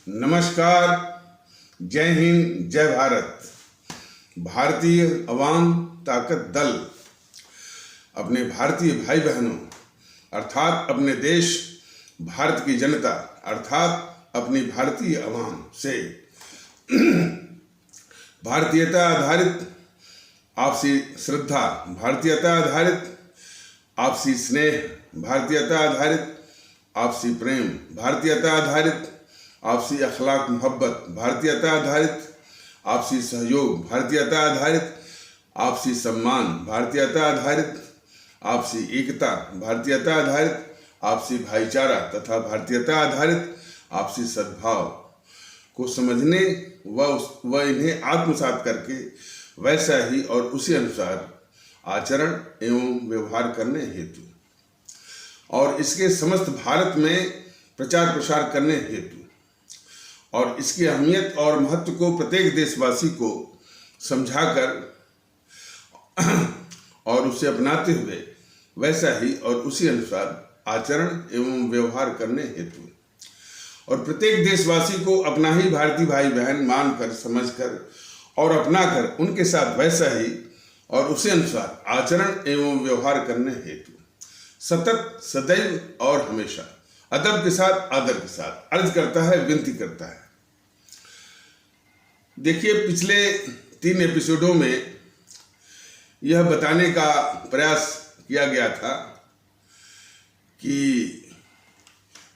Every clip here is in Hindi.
नमस्कार, जय हिंद, जय भारत। भारतीय अवाम ताकत दल अपने भारतीय भाई बहनों अर्थात अपने देश भारत की जनता अर्थात अपनी भारतीय अवाम से भारतीयता आधारित आपसी श्रद्धा, भारतीयता आधारित आपसी स्नेह, भारतीयता आधारित आपसी प्रेम, भारतीयता आधारित आपसी अखलाक मोहब्बत, भारतीयता आधारित आपसी सहयोग, भारतीयता आधारित आपसी सम्मान, भारतीयता आधारित आपसी एकता, भारतीयता आधारित आपसी भाईचारा तथा भारतीयता आधारित आपसी सद्भाव को समझने व इन्हें आत्मसात करके वैसा ही और उसी अनुसार आचरण एवं व्यवहार करने हेतु और इसके समस्त भारत में प्रचार प्रसार करने हेतु और इसकी अहमियत और महत्व को प्रत्येक देशवासी को समझाकर और उसे अपनाते हुए वैसा ही और उसी अनुसार आचरण एवं व्यवहार करने हेतु और प्रत्येक देशवासी को अपना ही भारतीय भाई बहन मानकर, समझकर और अपनाकर उनके साथ वैसा ही और उसी अनुसार आचरण एवं व्यवहार करने हेतु सतत, सदैव और हमेशा अदब के साथ, आदर के साथ अर्ज करता है, विनती करता है। देखिए, पिछले 3 एपिसोडों में यह बताने का प्रयास किया गया था कि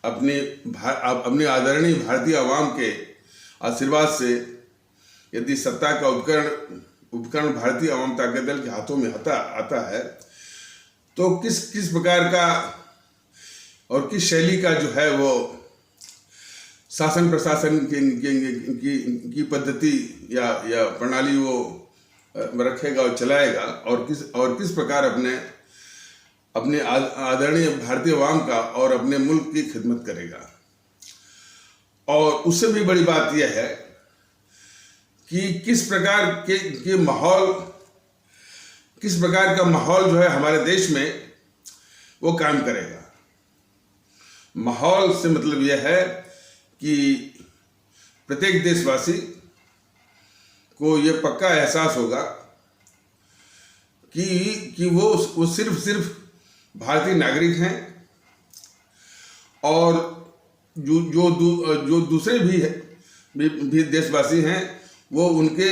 अपने आदरणीय भारतीय आवाम के आशीर्वाद से यदि सत्ता का उपकरण भारतीय आवाम ताकत दल के हाथों में आता है तो किस प्रकार का और किस शैली का जो है वो शासन प्रशासन की पद्धति या प्रणाली वो रखेगा और चलाएगा और किस प्रकार अपने आदरणीय भारतीय अवाम का और अपने मुल्क की खिदमत करेगा। और उससे भी बड़ी बात यह है कि किस प्रकार का माहौल जो है हमारे देश में वो काम करेगा। माहौल से मतलब यह है कि प्रत्येक देशवासी को यह पक्का एहसास होगा कि वो सिर्फ भारतीय नागरिक हैं और जो दूसरे भी देशवासी हैं वो उनके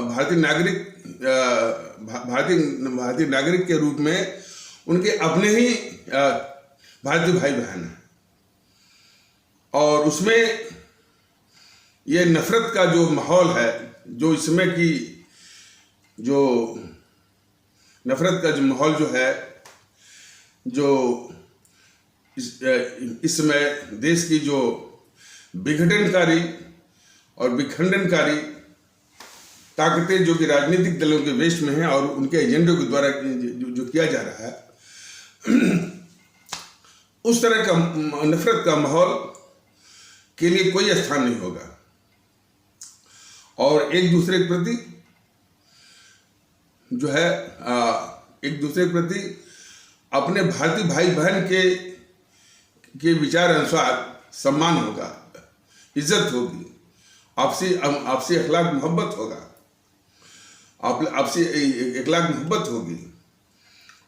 भारतीय नागरिक के रूप में उनके अपने ही भारतीय भाई बहन हैं। और उसमें ये नफरत का जो माहौल है, जो इसमें की जो नफरत का जो माहौल जो है, जो इस समय देश की जो विघटनकारी और विखंडनकारी ताकतें जो कि राजनीतिक दलों के वेश में हैं और उनके एजेंडों के द्वारा जो किया जा रहा है, उस तरह का नफरत का माहौल के लिए कोई स्थान नहीं होगा। और एक दूसरे के प्रति जो है एक दूसरे के प्रति अपने भारतीय भाई बहन के विचार अनुसार सम्मान होगा, इज्जत होगी, आपसी अखलाक मोहब्बत होगा, आपसी अखलाक मोहब्बत होगी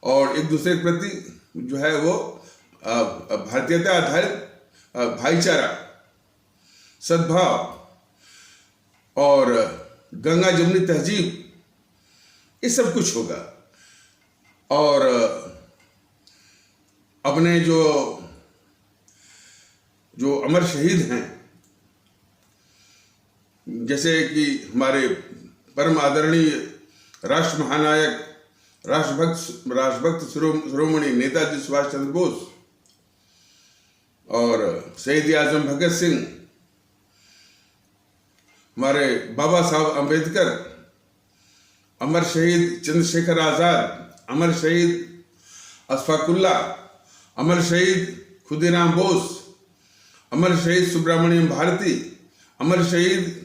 और एक दूसरे के प्रति जो है वो भारतीयता आधारित भाईचारा, सद्भाव और गंगा जमुनी तहजीब, ये सब कुछ होगा। और अपने जो अमर शहीद हैं, जैसे कि हमारे परम आदरणीय राष्ट्र महानायक, राष्ट्रभक्त शिरोमणि नेताजी सुभाष चंद्र बोस और शहीद आजम भगत सिंह, हमारे बाबा साहब अंबेडकर, अमर शहीद चंद्रशेखर आजाद, अमर शहीद अशफाकुल्ला, अमर शहीद खुदीराम बोस, अमर शहीद सुब्रमण्यम भारती, अमर शहीद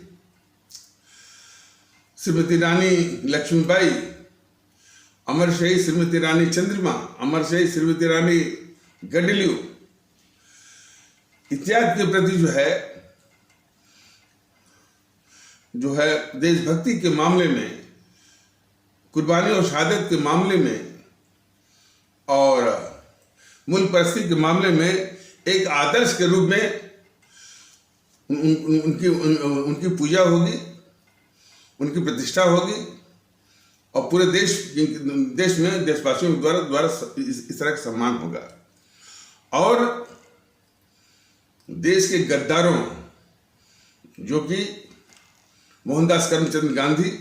श्रीमती रानी लक्ष्मीबाई, अमर शहीद श्रीमती रानी चंद्रिमा, अमर शहीद श्रीमती रानी गडलियू इत्यादि के प्रति जो है जो है देशभक्ति के मामले में, कुर्बानी और शहादत के मामले में और मुल्क परस्ती के मामले में एक आदर्श के रूप में उनकी पूजा होगी, उनकी प्रतिष्ठा होगी और पूरे देश में देशवासियों के द्वारा इस तरह का सम्मान होगा। और देश के गद्दारों जो कि मोहनदास करमचंद गांधी,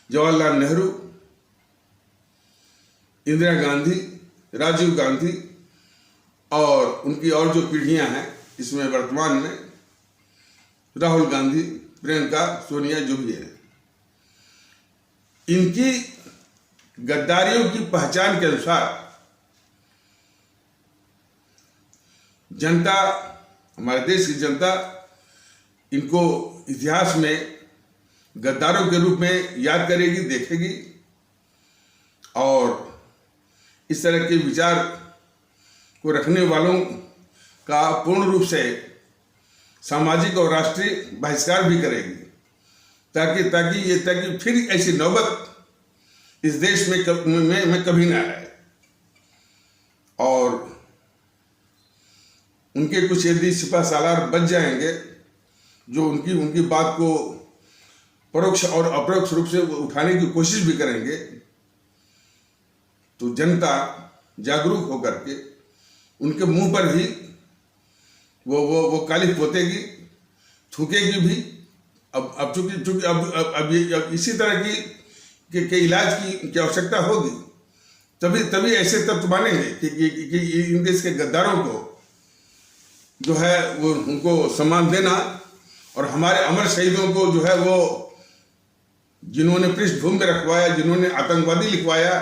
जवाहरलाल नेहरू, इंदिरा गांधी, राजीव गांधी और उनकी और जो पीढ़ियां हैं इसमें वर्तमान में राहुल गांधी, प्रियंका, सोनिया जो भी है, इनकी गद्दारियों की पहचान के अनुसार जनता, हमारे देश की जनता इनको इतिहास में गद्दारों के रूप में याद करेगी, देखेगी और इस तरह के विचार को रखने वालों का पूर्ण रूप से सामाजिक और राष्ट्रीय बहिष्कार भी करेगी, ताकि फिर ऐसी नौबत इस देश में कभी ना आए। और उनके कुछ यदि सिपह सालार बच जाएंगे जो उनकी बात को परोक्ष और अपरोक्ष रूप से उठाने की कोशिश भी करेंगे, तो जनता जागरूक होकर के उनके मुंह पर ही वो काली पोतेगी, थूकेगी भी। अब चूंकि अब इसी तरह के इलाज की आवश्यकता होगी, तभी ऐसे तत्व मानेंगे कि इन देश के गद्दारों को जो है वो उनको सम्मान देना और हमारे अमर शहीदों को जो है वो जिन्होंने पृष्ठभूमि में रखवाया, जिन्होंने आतंकवादी लिखवाया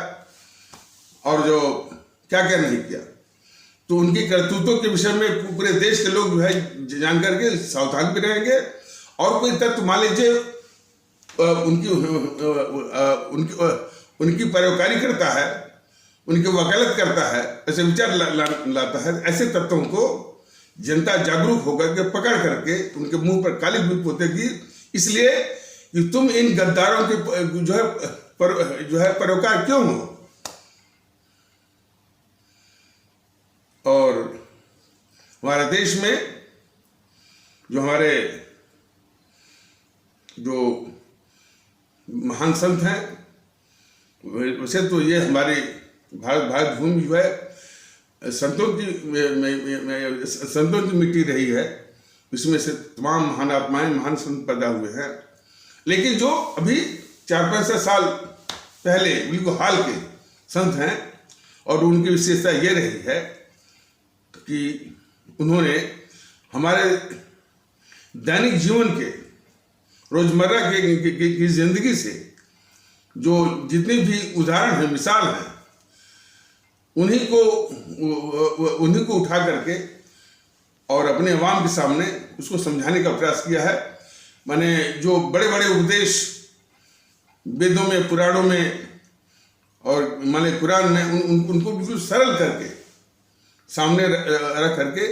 और जो क्या क्या नहीं किया, तो उनकी करतूतों के विषय में पूरे देश के लोग जो है जान करके सावधान भी रहेंगे। और कोई तत्व मान लीजिए उनकी परोकारी करता है, उनकी वकालत करता है, ऐसे विचार लाता है, ऐसे तत्वों को जनता जागरूक होकर के पकड़ करके उनके मुंह पर काली भी पोतेगी, इसलिए कि तुम इन गद्दारों के जो है परोकार क्यों हो। और हमारे देश में जो हमारे जो महान संत हैं, वैसे तो ये हमारी भारत भूमि जो है संतों की मिट्टी रही है, इसमें से तमाम महान आत्माएं, महान संत पैदा हुए हैं। लेकिन जो अभी 4-5 साल पहले बिल्कुल हाल के संत हैं और उनकी विशेषता ये रही है कि उन्होंने हमारे दैनिक जीवन के, रोजमर्रा की जिंदगी से जो जितने भी उदाहरण हैं, मिसाल हैं, उन्हीं को उठा करके और अपने अवाम के सामने उसको समझाने का प्रयास किया है। माने जो बड़े बड़े उपदेश वेदों में, पुराणों में और माने कुरान में, उनको बिल्कुल सरल करके सामने रख करके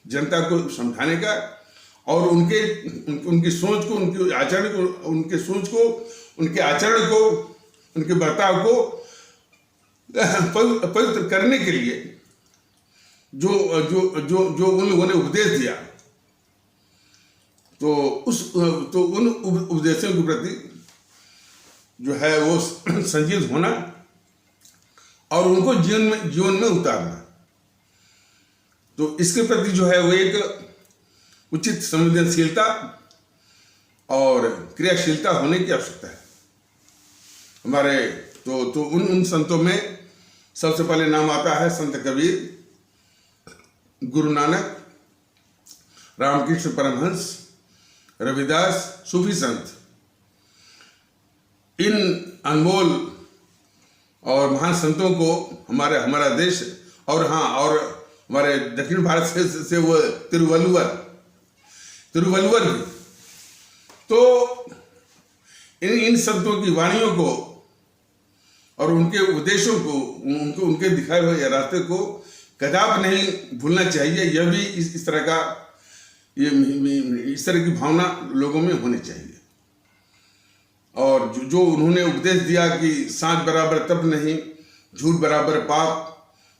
जनता को समझाने का और उनकी सोच को, उनके आचरण को, उनके आचरण को, उनके बर्ताव को पवित्र करने के लिए जो उन लोगों ने उपदेश दिया, तो उन उपदेशों के प्रति जो है वो संजीत होना और उनको जीवन में उतारना, तो इसके प्रति जो है वो एक उचित संवेदनशीलता और क्रियाशीलता होने की आवश्यकता है हमारे। तो उन संतों में सबसे पहले नाम आता है संत कबीर, गुरु नानक, रामकृष्ण परमहंस, रविदास, सूफी संत। इन अनमोल और महान संतों को हमारा देश और हमारे दक्षिण भारत से वो तिरुवल्लुवर भी, तो इन संतों की वाणियों को और उनके उपदेशों को, उनके दिखाए हुए रास्ते को कदाप नहीं भूलना चाहिए। यह भी इस तरह की भावना लोगों में होनी चाहिए। जो उन्होंने उपदेश दिया कि सांच बराबर तप नहीं, झूठ बराबर पाप,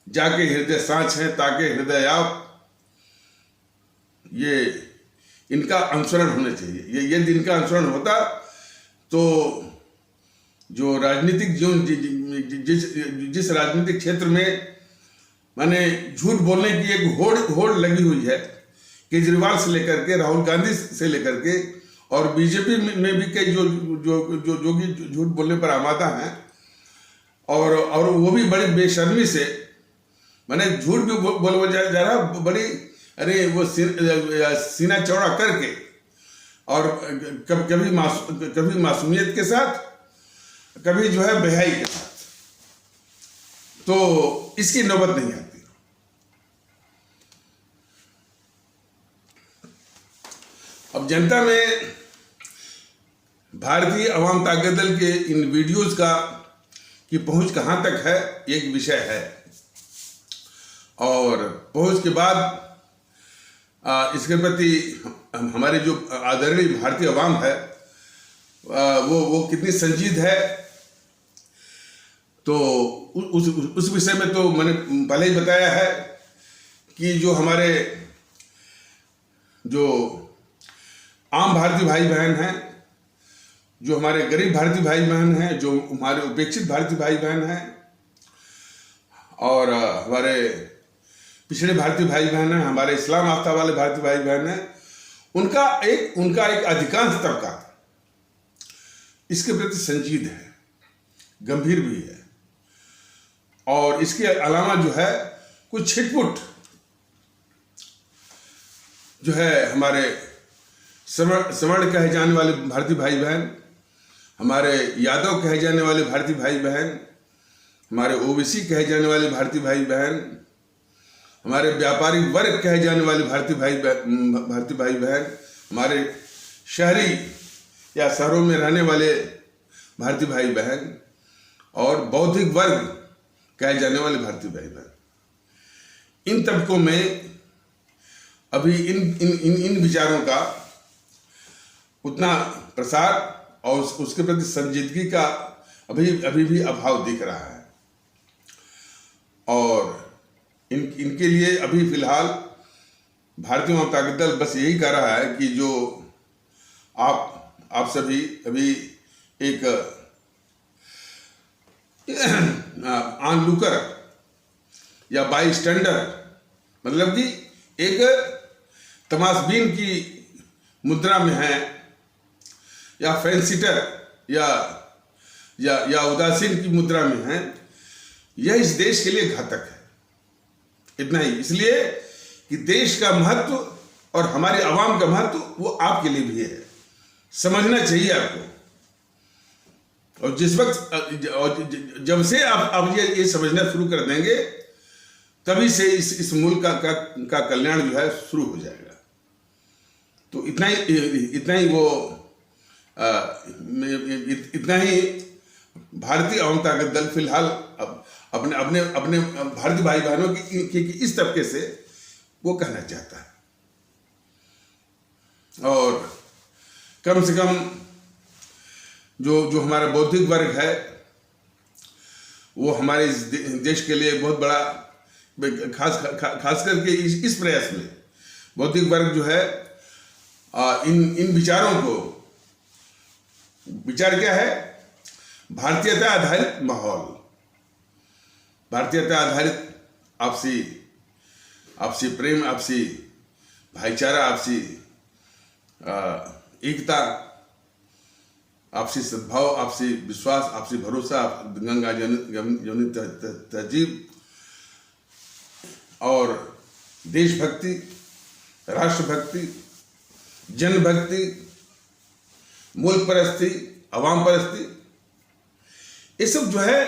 जाके हृदय सांच है ताके हृदय आप, ये इनका अनुसरण होना चाहिए। ये यदि इनका अनुसरण होता तो जो राजनीतिक जीवन जिस राजनीतिक क्षेत्र में माने झूठ बोलने की एक होड़ लगी हुई है, केजरीवाल से लेकर के राहुल गांधी से लेकर के और बीजेपी में भी कई जो झूठ बोलने पर आमादा हैं, और वो भी बड़ी बेशर्मी से माने झूठ भी बोल जा रहा बड़ी, अरे वो सीना चौड़ा करके और कभी मासूमियत के साथ, कभी जो है बेहाई के साथ, तो इसकी नौबत नहीं आती। अब जनता में भारतीय अवाम ताकत दल के इन वीडियोस की पहुंच कहां तक है, एक विषय है। और पहुंच के बाद इसके प्रति हमारे जो आदरणीय भारतीय अवाम है वो कितनी संजीद है, तो उस विषय में तो मैंने पहले ही बताया है कि जो हमारे जो आम भारतीय भाई बहन हैं, जो हमारे गरीब भारतीय भाई बहन हैं, जो हमारे उपेक्षित भारतीय भाई बहन हैं, और हमारे पिछड़े भारतीय भाई बहन हैं, हमारे इस्लाम आस्था वाले भारतीय भाई बहन हैं, उनका एक अधिकांश तबका इसके प्रति संजीद है, गंभीर भी है। और इसके अलावा जो है कुछ छिटपुट जो है हमारे सवर्ण कहे जाने वाले भारतीय भाई बहन, हमारे यादव कहे जाने वाले भारतीय भाई बहन, हमारे ओबीसी कहे जाने वाले भारतीय भाई बहन, हमारे व्यापारिक वर्ग कहे जाने वाले भारतीय भाई बहन, हमारे शहरी या शहरों में रहने वाले भारतीय भाई बहन, और बौद्धिक वर्ग कहे जाने वाले भारतीय भाई बहन, इन तबकों में अभी इन विचारों का उतना प्रसार और उसके प्रति संजीदगी का अभी भी अभाव दिख रहा है। और इनके लिए अभी फिलहाल भारतीय जनता दल बस यही कह रहा है कि जो आप सभी अभी एक ऑनलुकर या बाई स्टैंडर, मतलब कि एक तमाशबीन की मुद्रा में है, या फैंसिटर या उदासीन की मुद्रा में है, यह इस देश के लिए घातक है। इतना ही, इसलिए कि देश का महत्व और हमारे अवाम का महत्व वो आपके लिए भी है, समझना चाहिए आपको। और जिस वक्त जब से आप ये समझना शुरू कर देंगे, तभी से इस मुल्क का कल्याण जो है शुरू हो जाएगा। तो इतना ही भारतीय अवाम ताकत दल फिलहाल अपने भारतीय भाई बहनों की इस तबके से वो कहना चाहता है। और कम से कम जो हमारा बौद्धिक वर्ग है, वो हमारे इस देश के लिए बहुत बड़ा, खास करके इस प्रयास में बौद्धिक वर्ग जो है इन विचारों को, विचार क्या है, भारतीयता आधारित माहौल, भारतीयता आधारित आपसी प्रेम, आपसी भाईचारा, आपसी एकता, आपसी सद्भाव, आपसी विश्वास, आपसी भरोसा, गंगा जमुनी तहजीब और देशभक्ति, राष्ट्रभक्ति, जनभक्ति, मुल्क परस्ती, अवाम परस्ती, ये सब जो है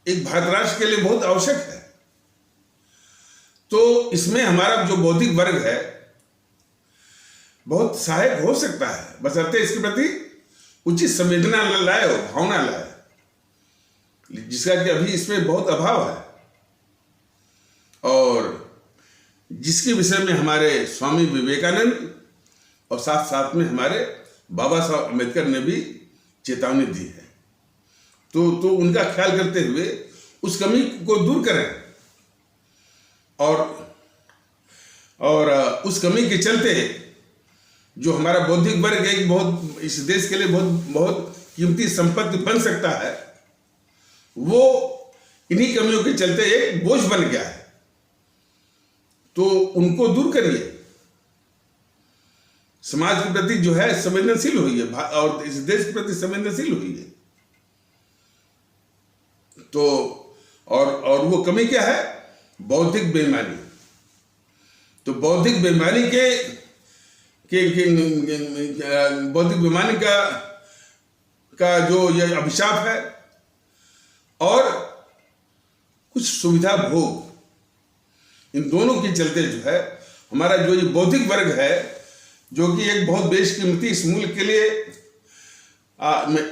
एक भारत राष्ट्र के लिए बहुत आवश्यक है। तो इसमें हमारा जो बौद्धिक वर्ग है बहुत सहायक हो सकता है, बशर्ते इसके प्रति उचित संवेदना लाए हो, भावना लाए, जिसका कि अभी इसमें बहुत अभाव है। और जिसके विषय में हमारे स्वामी विवेकानंद और साथ साथ में हमारे बाबा साहब अम्बेडकर ने भी चेतावनी दी है। तो उनका ख्याल करते हुए उस कमी को दूर करें और उस कमी के चलते जो हमारा बौद्धिक वर्ग एक बहुत इस देश के लिए बहुत कीमती संपत्ति बन सकता है, वो इन्हीं कमियों के चलते एक बोझ बन गया है। तो उनको दूर करिए, समाज के प्रति जो है संवेदनशील होइए और इस देश के प्रति संवेदनशील होइए। तो और वो कमी क्या है? बौद्धिक बेईमानी। तो बौद्धिक बेईमानी बौद्धिक बेईमानी का जो ये अभिशाप है और कुछ सुविधा भोग, इन दोनों के चलते जो है हमारा जो ये बौद्धिक वर्ग है, जो कि एक बहुत बेशकीमती इस मुल्क के लिए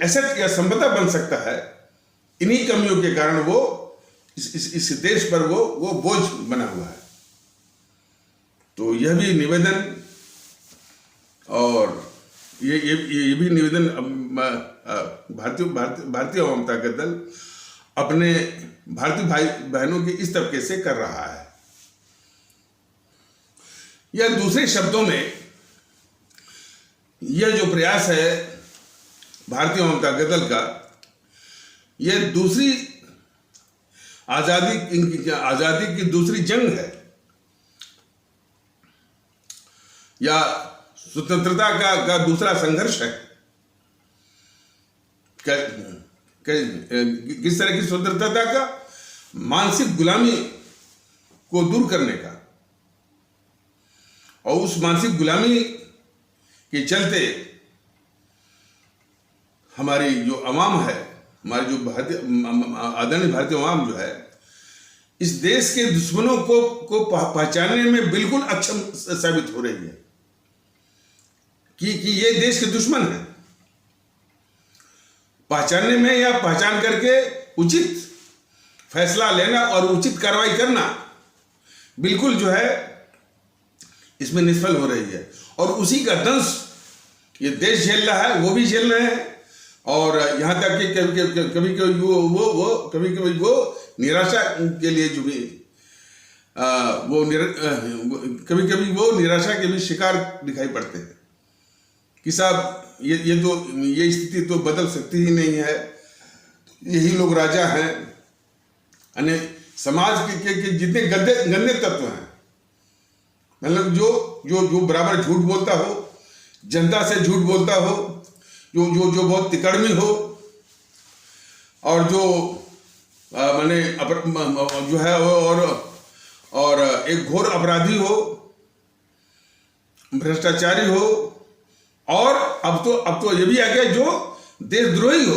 एसेट या संपदा बन सकता है, इन्हीं कमियों के कारण वो इस देश पर वो बोझ बना हुआ है। तो यह भी निवेदन और ये भी निवेदन भारतीय अवाम ताकत दल अपने भारतीय भाई बहनों के इस तबके से कर रहा है। या दूसरे शब्दों में यह जो प्रयास है भारतीय अवाम ताकत दल का, यह दूसरी आजादी की दूसरी जंग है या स्वतंत्रता का दूसरा संघर्ष है। किस तरह की स्वतंत्रता का? मानसिक गुलामी को दूर करने का। और उस मानसिक गुलामी के चलते हमारी जो अवाम है, हमारी जो आदरणीय भारतीय अवाम जो है, इस देश के दुश्मनों को पहचानने में बिल्कुल अक्षम साबित हो रही है कि ये देश के दुश्मन है। पहचानने में या पहचान करके उचित फैसला लेना और उचित कार्रवाई करना बिल्कुल जो है इसमें निष्फल हो रही है। और उसी का दंश ये देश झेल रहा है, वो भी झेल रहे हैं। और यहाँ तक कि कभी कभी वो निराशा के लिए जो भी कभी कभी वो निराशा के भी शिकार दिखाई पड़ते हैं कि साहब ये स्थिति तो बदल सकती ही नहीं है, यही लोग राजा हैं। यानी समाज के जितने गंदे तत्व हैं, मतलब जो बराबर झूठ बोलता हो, जनता से झूठ बोलता हो, जो बहुत तिकड़मी हो, और जो माने जो है और एक घोर अपराधी हो, भ्रष्टाचारी हो, और अब तो ये भी आ गया जो देशद्रोही हो,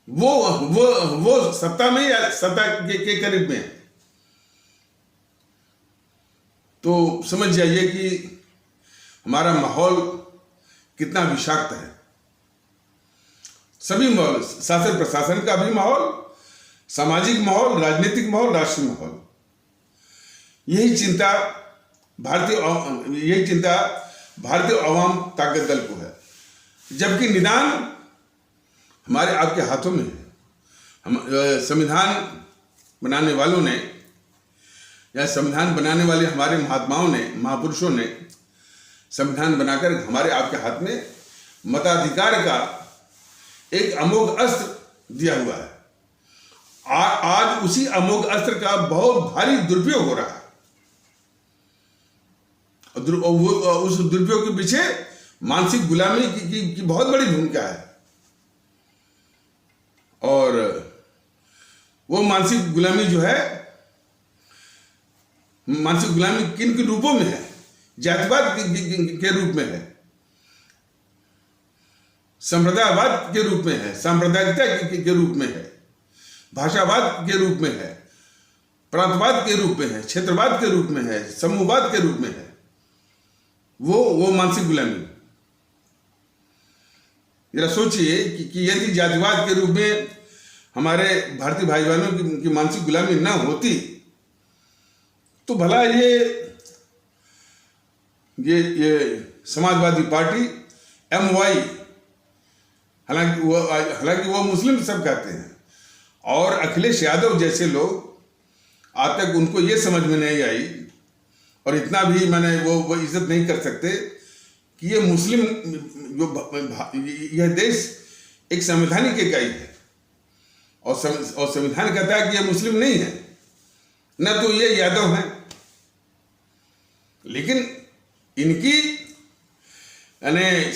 वो सत्ता में या सत्ता के करीब में। तो समझ जाइए कि हमारा माहौल कितना विषाक्त है। सभी माहौल, शासन प्रशासन का भी माहौल, सामाजिक माहौल, राजनीतिक माहौल, राष्ट्रीय माहौल, यही चिंता भारतीय अवाम ताकत दल को है। जबकि निदान हमारे आपके हाथों में है। हम संविधान बनाने वालों ने या संविधान बनाने वाले हमारे महात्माओं ने, महापुरुषों ने संविधान बनाकर हमारे आपके हाथ में मताधिकार का एक अमोघ अस्त्र दिया हुआ है। आज उसी अमोघ अस्त्र का बहुत भारी दुरुपयोग हो रहा है। उस दुरुपयोग के पीछे मानसिक गुलामी की बहुत बड़ी भूमिका है। और वो मानसिक गुलामी जो है, मानसिक गुलामी किन किन रूपों में है? जातिवाद के रूप में है, संप्रदायवाद के रूप में है, सांप्रदायिकता के रूप में है, भाषावाद के रूप में है, प्रांतवाद के रूप में है, क्षेत्रवाद के रूप में है, समूहवाद के रूप में है। वो मानसिक गुलामी। जरा सोचिए कि यदि जातिवाद के रूप में हमारे भारतीय भाई बहनों की मानसिक गुलामी ना होती तो भला ये समाजवादी पार्टी MY हालांकि वो मुस्लिम सब कहते हैं। और अखिलेश यादव जैसे लोग आज तक उनको ये समझ में नहीं आई और इतना भी मैंने वो इज्जत नहीं कर सकते कि ये मुस्लिम यह देश एक संवैधानिक इकाई है और संविधान कहता है कि ये मुस्लिम नहीं है, न तो ये यादव हैं। लेकिन इनकी यानी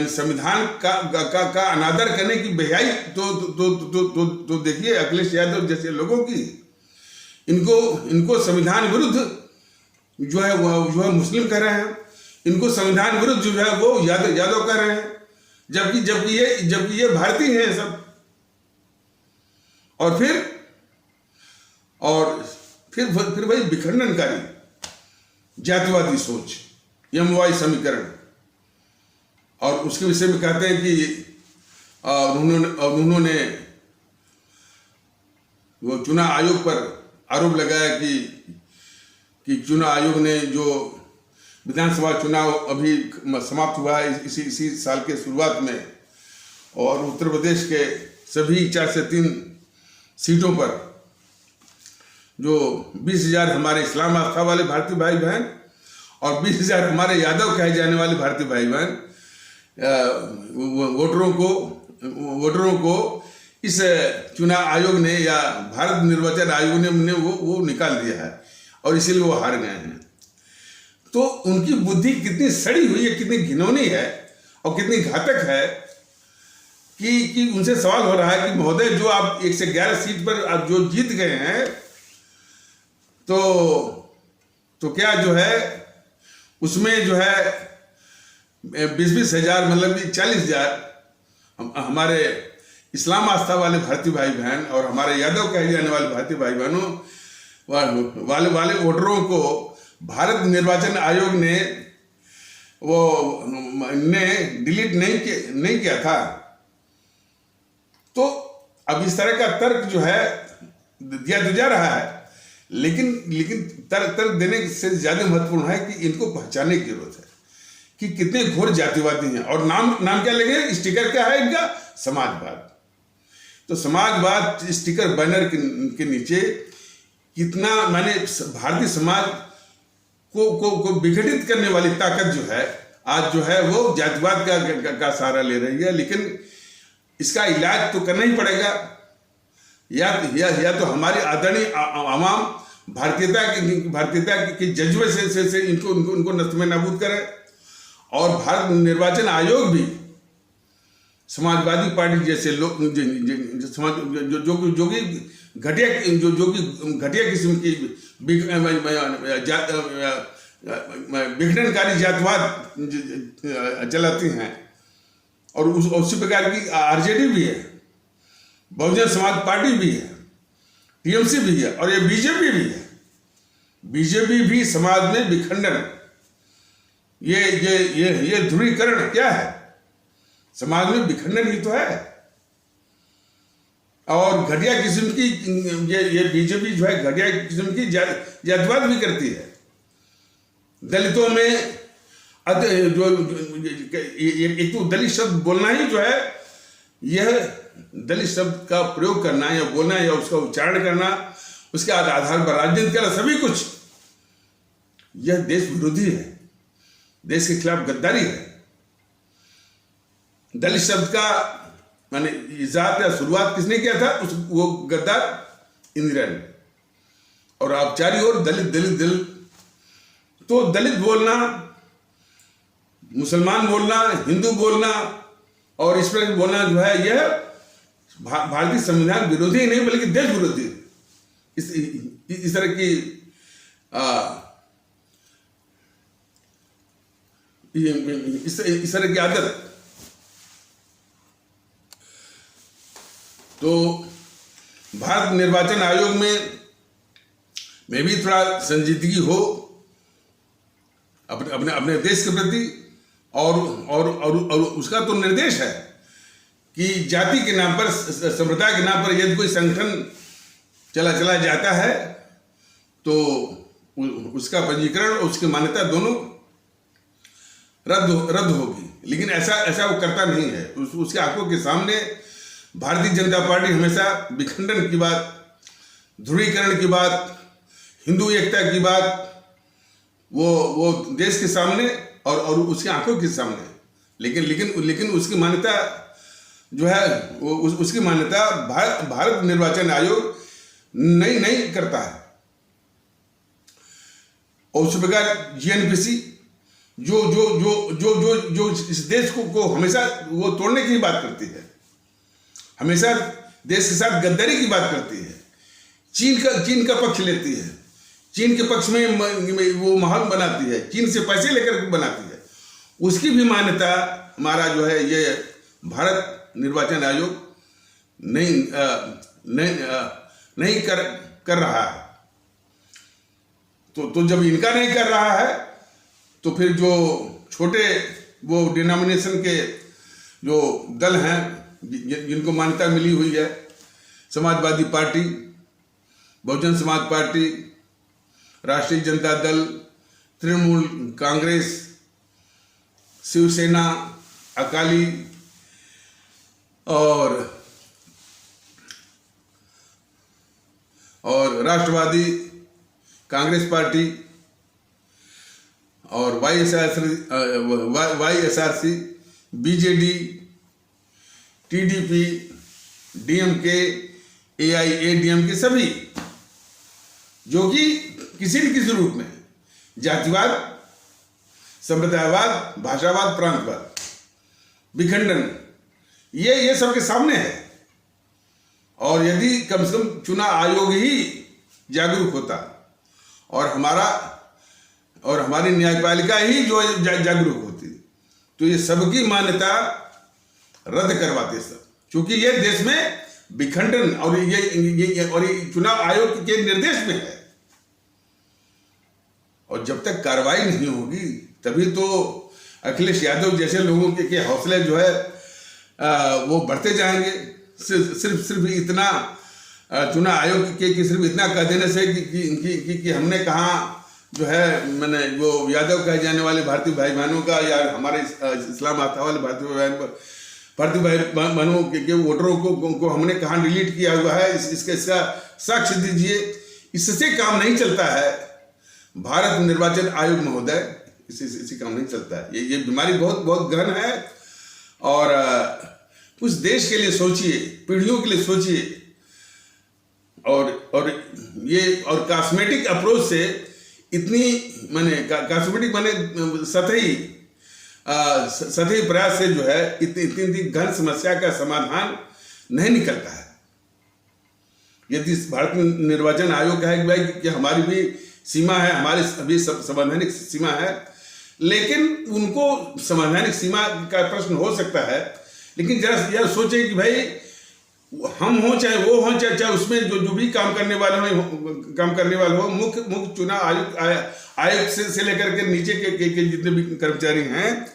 संविधान का अनादर करने की बेहयाई तो देखिए अखिलेश यादव जैसे लोगों की। इनको संविधान विरुद्ध जो है मुस्लिम कह रहे हैं, इनको संविधान विरुद्ध जो है वो यादव कह रहे हैं, जबकि ये भारतीय हैं सब। और फिर वही विखंडनकारी जातिवादी सोच, यमवाई समीकरण, और उसके विषय में कहते हैं कि उन्होंने वो चुनाव आयोग पर आरोप लगाया कि चुनाव आयोग ने जो विधानसभा चुनाव अभी समाप्त हुआ है इसी साल के शुरुआत में, और उत्तर प्रदेश के सभी 4 से 3 सीटों पर जो 20,000 हमारे इस्लाम आस्था वाले भारतीय भाई बहन और 20,000 हमारे यादव कहे जाने वाले भारतीय भाई बहन वोटरों को इस चुनाव आयोग ने या भारत निर्वाचन आयोग ने वो निकाल दिया है और इसीलिए वो हार गए हैं। तो उनकी बुद्धि कितनी सड़ी हुई है, कितनी घिनौनी है और कितनी घातक है कि उनसे सवाल हो रहा है कि महोदय, जो आप 1 से 11 सीट पर आप जो जीत गए हैं, तो क्या जो है उसमें जो है 20-20 हजार मतलब 40,000 हमारे इस्लाम आस्था वाले भारतीय भाई बहन और हमारे यादव कहे जाने वाले भारतीय भाई बहनों वाले वोटरों को भारत निर्वाचन आयोग ने डिलीट नहीं किया था। तो अब इस तरह का तर्क जो है दिया तो जा रहा है, लेकिन तर्क देने से ज्यादा महत्वपूर्ण है कि इनको पहचानने की जरूरत है कि कितने घोर जातिवादी हैं। और नाम क्या लेंगे, स्टिकर क्या है इनका, समाजवाद। तो समाजवाद स्टिकर बैनर के नीचे कितना माने भारतीय समाज को विघटित करने वाली ताकत जो है आज जो है वो जातिवाद का सहारा ले रही है। लेकिन इसका इलाज तो करना ही पड़ेगा, या तो हमारी आदरणीय आवाम भारतीयता के जज्बे से इनको नष्ट में नाबूद करे, और भारत निर्वाचन आयोग भी समाजवादी पार्टी जैसे लोग जो कि घटिया किस्म की विघटनकारी जातिवाद चलाती हैं, और उसी प्रकार की आरजेडी भी है, बहुजन समाज पार्टी भी है, टीएमसी भी है, और ये बीजेपी भी है। बीजेपी भी समाज में विखंडन, ये ध्रुवीकरण क्या है, समाज में विखंडन ही तो है। और घटिया किस्म की ये बीजेपी जो है घटिया किस्म की जातिवाद भी करती है। दलितों में जो एक तो दलित शब्द बोलना ही जो है, यह दलित शब्द का प्रयोग करना या बोलना या उसका उच्चारण करना, उसके आधार पर राजनीति करना, सभी कुछ यह देश विरोधी है, देश के खिलाफ गद्दारी है। दलित शब्द का माने इजाद या शुरुआत किसने किया था, वो गद्दार इंदिरा ने। और आप चारों ओर दलित तो दलित बोलना, मुसलमान बोलना, हिंदू बोलना और इस प्रकार बोलना जो है यह भारतीय संविधान विरोधी ही नहीं बल्कि देश विरोधी। इस तरह की इस तरह की आदत। तो भारत निर्वाचन आयोग में भी थोड़ा संजीदगी हो अपने देश के प्रति, और उसका तो निर्देश है कि जाति के नाम पर, संप्रदाय के नाम पर यदि कोई संगठन चला जाता है तो उसका पंजीकरण और उसकी मान्यता दोनों रद्द होगी। लेकिन ऐसा ऐसा वो करता नहीं है। उसके आंखों के सामने भारतीय जनता पार्टी हमेशा विखंडन की बात, ध्रुवीकरण की बात, हिंदू एकता की बात वो देश के सामने और उसकी आंखों के सामने, लेकिन उसकी मान्यता जो है वो उसकी मान्यता भारत निर्वाचन आयोग नहीं करता है। और उस प्रकार जीएनपीसी जो जो जो जो जो जो इस देश को हमेशा वो तोड़ने की बात करती है, हमेशा देश के साथ गद्दारी की बात करती है, चीन का पक्ष लेती है, चीन के पक्ष में वो माहौल बनाती है, चीन से पैसे लेकर बनाती है, उसकी भी मान्यता हमारा जो है ये भारत निर्वाचन आयोग नहीं कर रहा है। तो जब इनका नहीं कर रहा है तो फिर जो छोटे वो डिनोमिनेशन के जो दल हैं जिनको मान्यता मिली हुई है, समाजवादी पार्टी, बहुजन समाज पार्टी, राष्ट्रीय जनता दल, तृणमूल कांग्रेस, शिवसेना, अकाली और राष्ट्रवादी कांग्रेस पार्टी और YSRC, BJD, TDP, DMK, AIADMK सभी जो कि किसी न किसी रूप में जातिवाद, संप्रदायवाद, भाषावाद, प्रांतवाद, विखंडन ये सबके सामने है। और यदि कम से कम चुनाव आयोग ही जागरूक होता और हमारी न्यायपालिका ही जो जागरूक होती तो ये सबकी मान्यता रद्द करवाते सब, क्योंकि ये देश में विखंडन और ये चुनाव आयोग के निर्देश में है। और जब तक कार्रवाई नहीं होगी तभी तो अखिलेश यादव जैसे लोगों के हौसले जो है वो बढ़ते जाएंगे। सिर्फ इतना चुनाव आयोग के सिर्फ इतना कह देने से कि हमने कहा जो है मैंने वो यादव कहे जाने वाले भारतीय भाई बहनों का या हमारे इस्लाम आस्था वाले भारतीय भाई बहनों के वोटरों को हमने कहाँ डिलीट किया हुआ है, इसका साक्ष्य दीजिए। इससे काम नहीं चलता है भारत निर्वाचन आयोग महोदय, इससे काम नहीं चलता है। ये बीमारी बहुत गहन है। और उस देश के लिए सोचिए, पीढ़ियों के लिए सोचिए। और कॉस्मेटिक अप्रोच से इतनी कॉस्मेटिक सतही प्रयास से जो है इतनी गहन समस्या का समाधान नहीं निकलता है। यदि भारत निर्वाचन आयोग कहे कि भाई कि हमारी भी सीमा है, हमारी अभी संवैधानिक सीमा है, लेकिन उनको संवैधानिक सीमा का प्रश्न हो सकता है, लेकिन जरा यह सोचे कि भाई हम हो चाहे वो हो, चाहे उसमें जो भी काम करने वाले हो, मुख्य चुनाव आयोग से लेकर के नीचे के जितने भी कर्मचारी हैं,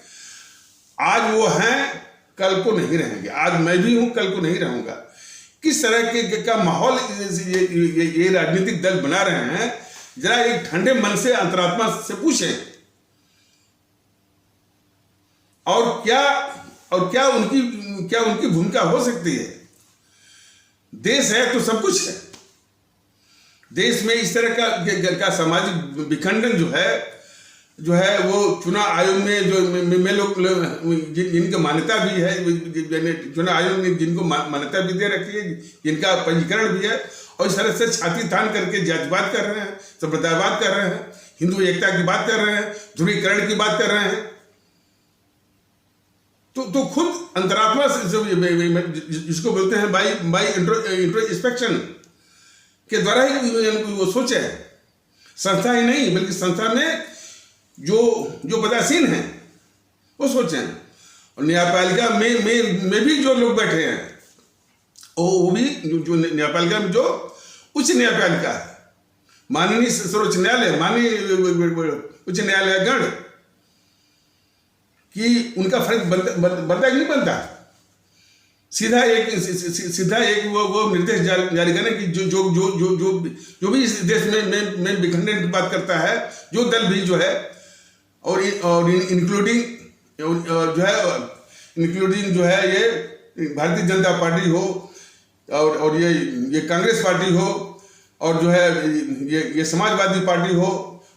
आज वो हैं, कल को नहीं रहेंगे। आज मैं भी हूं, कल को नहीं रहूंगा। किस तरह का माहौल ये राजनीतिक दल बना रहे हैं, जरा एक ठंडे मन से अंतरात्मा से पूछें। और क्या उनकी भूमिका हो सकती है। देश है तो सब कुछ है। देश में इस तरह का सामाजिक विखंडन जो है वो चुनाव आयोग में जो लोग जिनकी मान्यता भी है, चुनाव आयोग ने जिनको मान्यता भी दे रखी है, जिनका पंजीकरण भी है, और इस तरह से छाती तान करके जातिवाद कर रहे हैं, संप्रदायवाद कर रहे हैं, हिंदू एकता की बात कर रहे हैं, ध्रुवीकरण की बात कर रहे हैं। तो खुद अंतरात्मा से जिसको बोलते हैं बाई इंट्रोस्पेक्शन के द्वारा ही वो सोचे। संस्था ही नहीं बल्कि संस्था में जो पदासीन हैं वो सोचे। और न्यायपालिका में भी जो लोग बैठे हैं वो भी जो न्यायपालिका में जो उच्च न्यायपालिका है, माननीय सर्वोच्च न्यायालय, माननीय उच्च न्यायालय गण कि उनका फर्ज बनता कि नहीं बनता। सीधा एक वो निर्देश जारी करें कि जो भी इस देश में विखंडन की बात करता है, जो दल भी जो है, और इंक्लूडिंग जो है इंक्लूडिंग जो है ये भारतीय जनता पार्टी हो और ये कांग्रेस पार्टी हो और जो है ये समाजवादी पार्टी हो,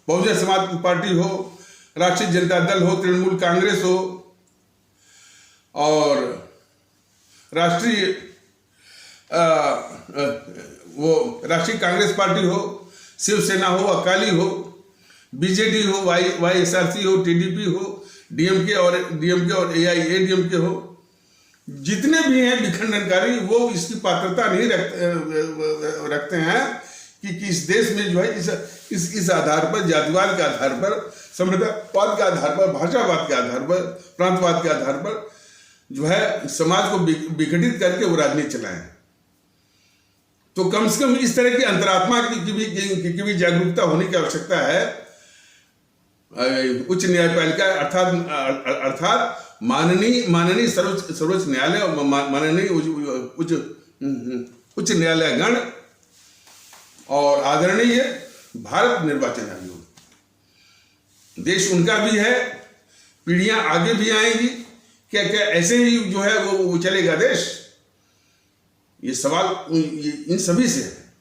बहुजन समाज पार्टी हो, राष्ट्रीय जनता दल हो, तृणमूल कांग्रेस हो और राष्ट्रीय राष्ट्रीय कांग्रेस पार्टी हो, शिवसेना हो, अकाली हो, बीजेडी हो, YSRC हो, TDP हो, डीएमके और AIADMK हो, जितने भी हैं विखंडनकारी वो इसकी पात्रता नहीं रखते हैं कि इस देश में जो है इस आधार पर, जातिवाद के आधार पर, संप्रदायवाद के आधार पर, भाषावाद के आधार पर, प्रांतवाद के आधार पर जो है समाज को विघटित करके वो राजनीति चलाएं। तो कम से कम इस तरह की अंतरात्मा की भी जागरूकता होने की आवश्यकता है। उच्च न्यायपालिका अर्थात माननीय सर्वोच्च न्यायालय और माननीय उच्च न्यायालयगण और आदरणीय भारत निर्वाचन आयोग, देश उनका भी है, पीढ़ियां आगे भी आएंगी। क्या ऐसे ही जो है वो चलेगा देश? ये सवाल इन सभी से है।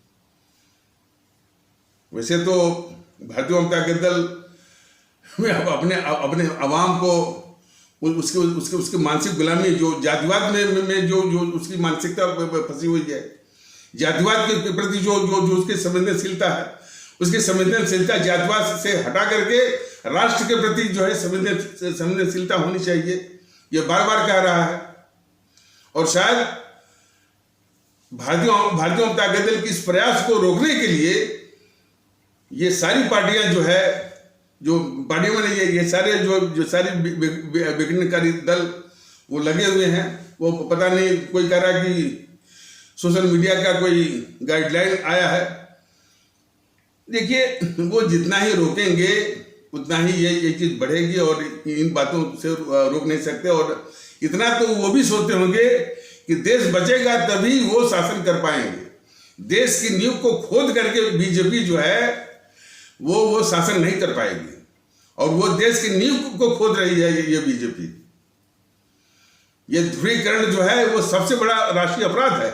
वैसे तो भारतीय जनता दल में अपने अवाम को उसके मानसिक गुलामी, जो जातिवाद में जो उसकी मानसिकता फंसी हुई है, जातिवाद के प्रति जो उसकी संवेदनशीलता है, उसकी संवेदनशीलता जातिवाद से हटा करके राष्ट्र के प्रति जो है संवेदनशीलता होनी चाहिए, ये बार बार कह रहा है। और शायद भारतीय जनता दल की इस प्रयास को रोकने के लिए ये सारी पार्टियां जो है, जो पार्टियों में ये सारे जो सारी विघटनकारी दल वो लगे हुए हैं। वो पता नहीं, कोई कह रहा कि सोशल मीडिया का कोई गाइडलाइन आया है। देखिए, वो जितना ही रोकेंगे उतना ही ये चीज बढ़ेगी और इन बातों से रोक नहीं सकते। और इतना तो वो भी सोचते होंगे कि देश बचेगा तभी वो शासन कर पाएंगे। देश की नींव को खोद करके बीजेपी जो है वो शासन नहीं कर पाएगी, और वो देश की नींव को खोद रही है ये बीजेपी। ये ध्रुवीकरण जो है वो सबसे बड़ा राष्ट्रीय अपराध है।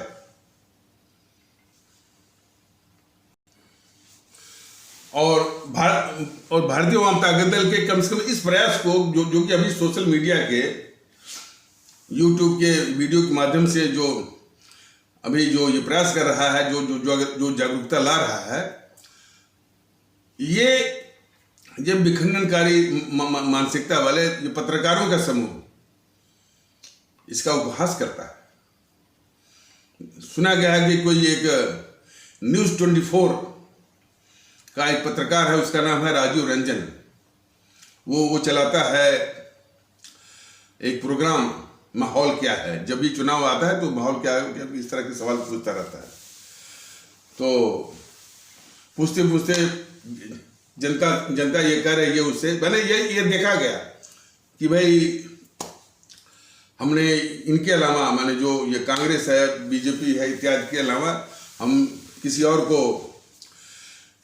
और भारतीय जनता दल के कम से कम इस प्रयास को जो कि अभी सोशल मीडिया के, यूट्यूब के वीडियो के माध्यम से जो अभी जो ये प्रयास कर रहा है, जो जागरूकता ला रहा है, ये विखंडनकारी मानसिकता वाले जो पत्रकारों का समूह इसका उपहास करता है। सुना गया है कि कोई एक न्यूज़ 24 का एक पत्रकार है, उसका नाम है राजीव रंजन। वो चलाता है एक प्रोग्राम, माहौल क्या है। जब भी चुनाव आता है तो माहौल क्या है, इस तरह के सवाल पूछता रहता है। तो पूछते पूछते जनता ये कह रही है उससे, मैंने ये देखा गया कि भाई हमने इनके अलावा, माने जो ये कांग्रेस है, बीजेपी है इत्यादि के अलावा हम किसी और को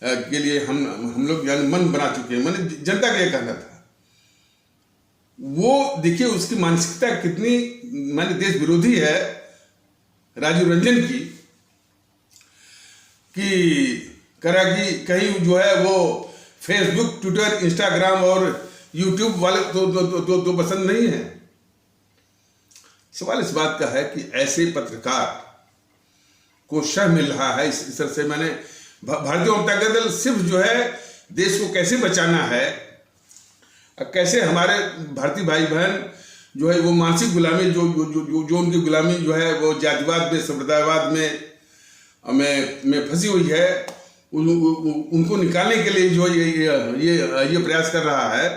के लिए हम लोग यानी मन बना चुके हैं। मैंने जनता का ये कहना था। वो देखिए उसकी मानसिकता कितनी माने देश विरोधी है राजीव रंजन की, कि करा कि कहीं जो है वो फेसबुक, ट्विटर, इंस्टाग्राम और यूट्यूब वाले तो पसंद नहीं है। सवाल इस बात का है कि ऐसे पत्रकार को शह मिल रहा है इस तरह से। मैंने भारतीय जनता दल सिर्फ जो है देश को कैसे बचाना है, कैसे हमारे भारतीय भाई बहन जो है वो मानसिक गुलामी जो उनकी गुलामी जो है वो जातिवाद में, संप्रदायवाद में फंसी हुई है, उनको निकालने के लिए जो ये प्रयास कर रहा है,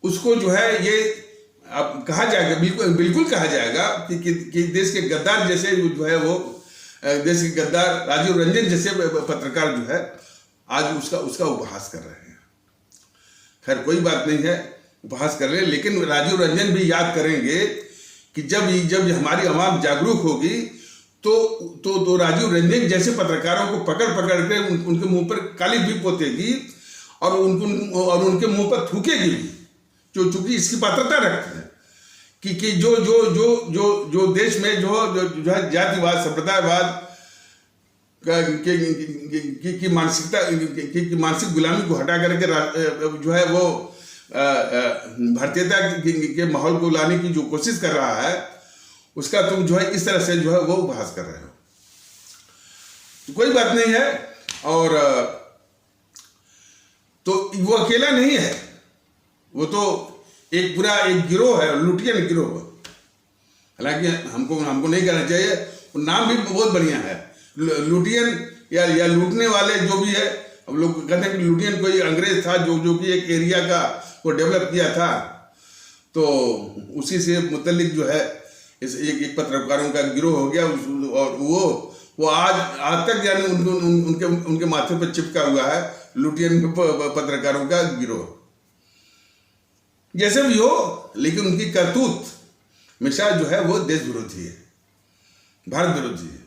उसको जो है ये अब कहा जाएगा, बिल्कुल कहा जाएगा कि देश के गद्दार जैसे जो है वो देश के गद्दार राजीव रंजन जैसे पत्रकार जो है आज उसका उपहास कर रहे हैं। खैर कोई बात नहीं है, उपहास कर रहे हैं, लेकिन राजीव रंजन भी याद करेंगे कि जब हमारी आवाम जागरूक होगी तो राजीव रंजन जैसे पत्रकारों को पकड़ के उनके मुंह पर काली भी पोतेगी और उनके मुंह पर थूकेगी भी जो चूंकि इसकी पात्रता रखते हैं कि जो जो जो जो जो देश में जो है जातिवाद, संप्रदायवाद की मानसिकता की मानसिक गुलामी को हटा करके जो है वो भारतीयता के माहौल को लाने की जो कोशिश कर रहा है, उसका तुम जो है इस तरह से जो है वो उपहास कर रहे हो। तो कोई बात नहीं है। और तो वो अकेला नहीं है, वो तो एक पूरा एक गिरोह है, लुटियन गिरोह। हालांकि हमको नहीं कहना चाहिए, नाम भी बहुत बढ़िया है, लुटियन या लूटने वाले जो भी है। हम लोग कहते हैं कि लुटियन कोई अंग्रेज था जो कि एक एरिया का वो डेवलप किया था, तो उसी से मुतल्लिक जो है इस एक पत्रकारों का गिरोह हो गया। और वो आज तक यानी उनके माथे पर चिपका हुआ है लुटियन पत्रकारों का गिरोह। जैसे भी हो, लेकिन उनकी करतूत हमेशा जो है वो देश विरोधी है, भारत विरोधी है।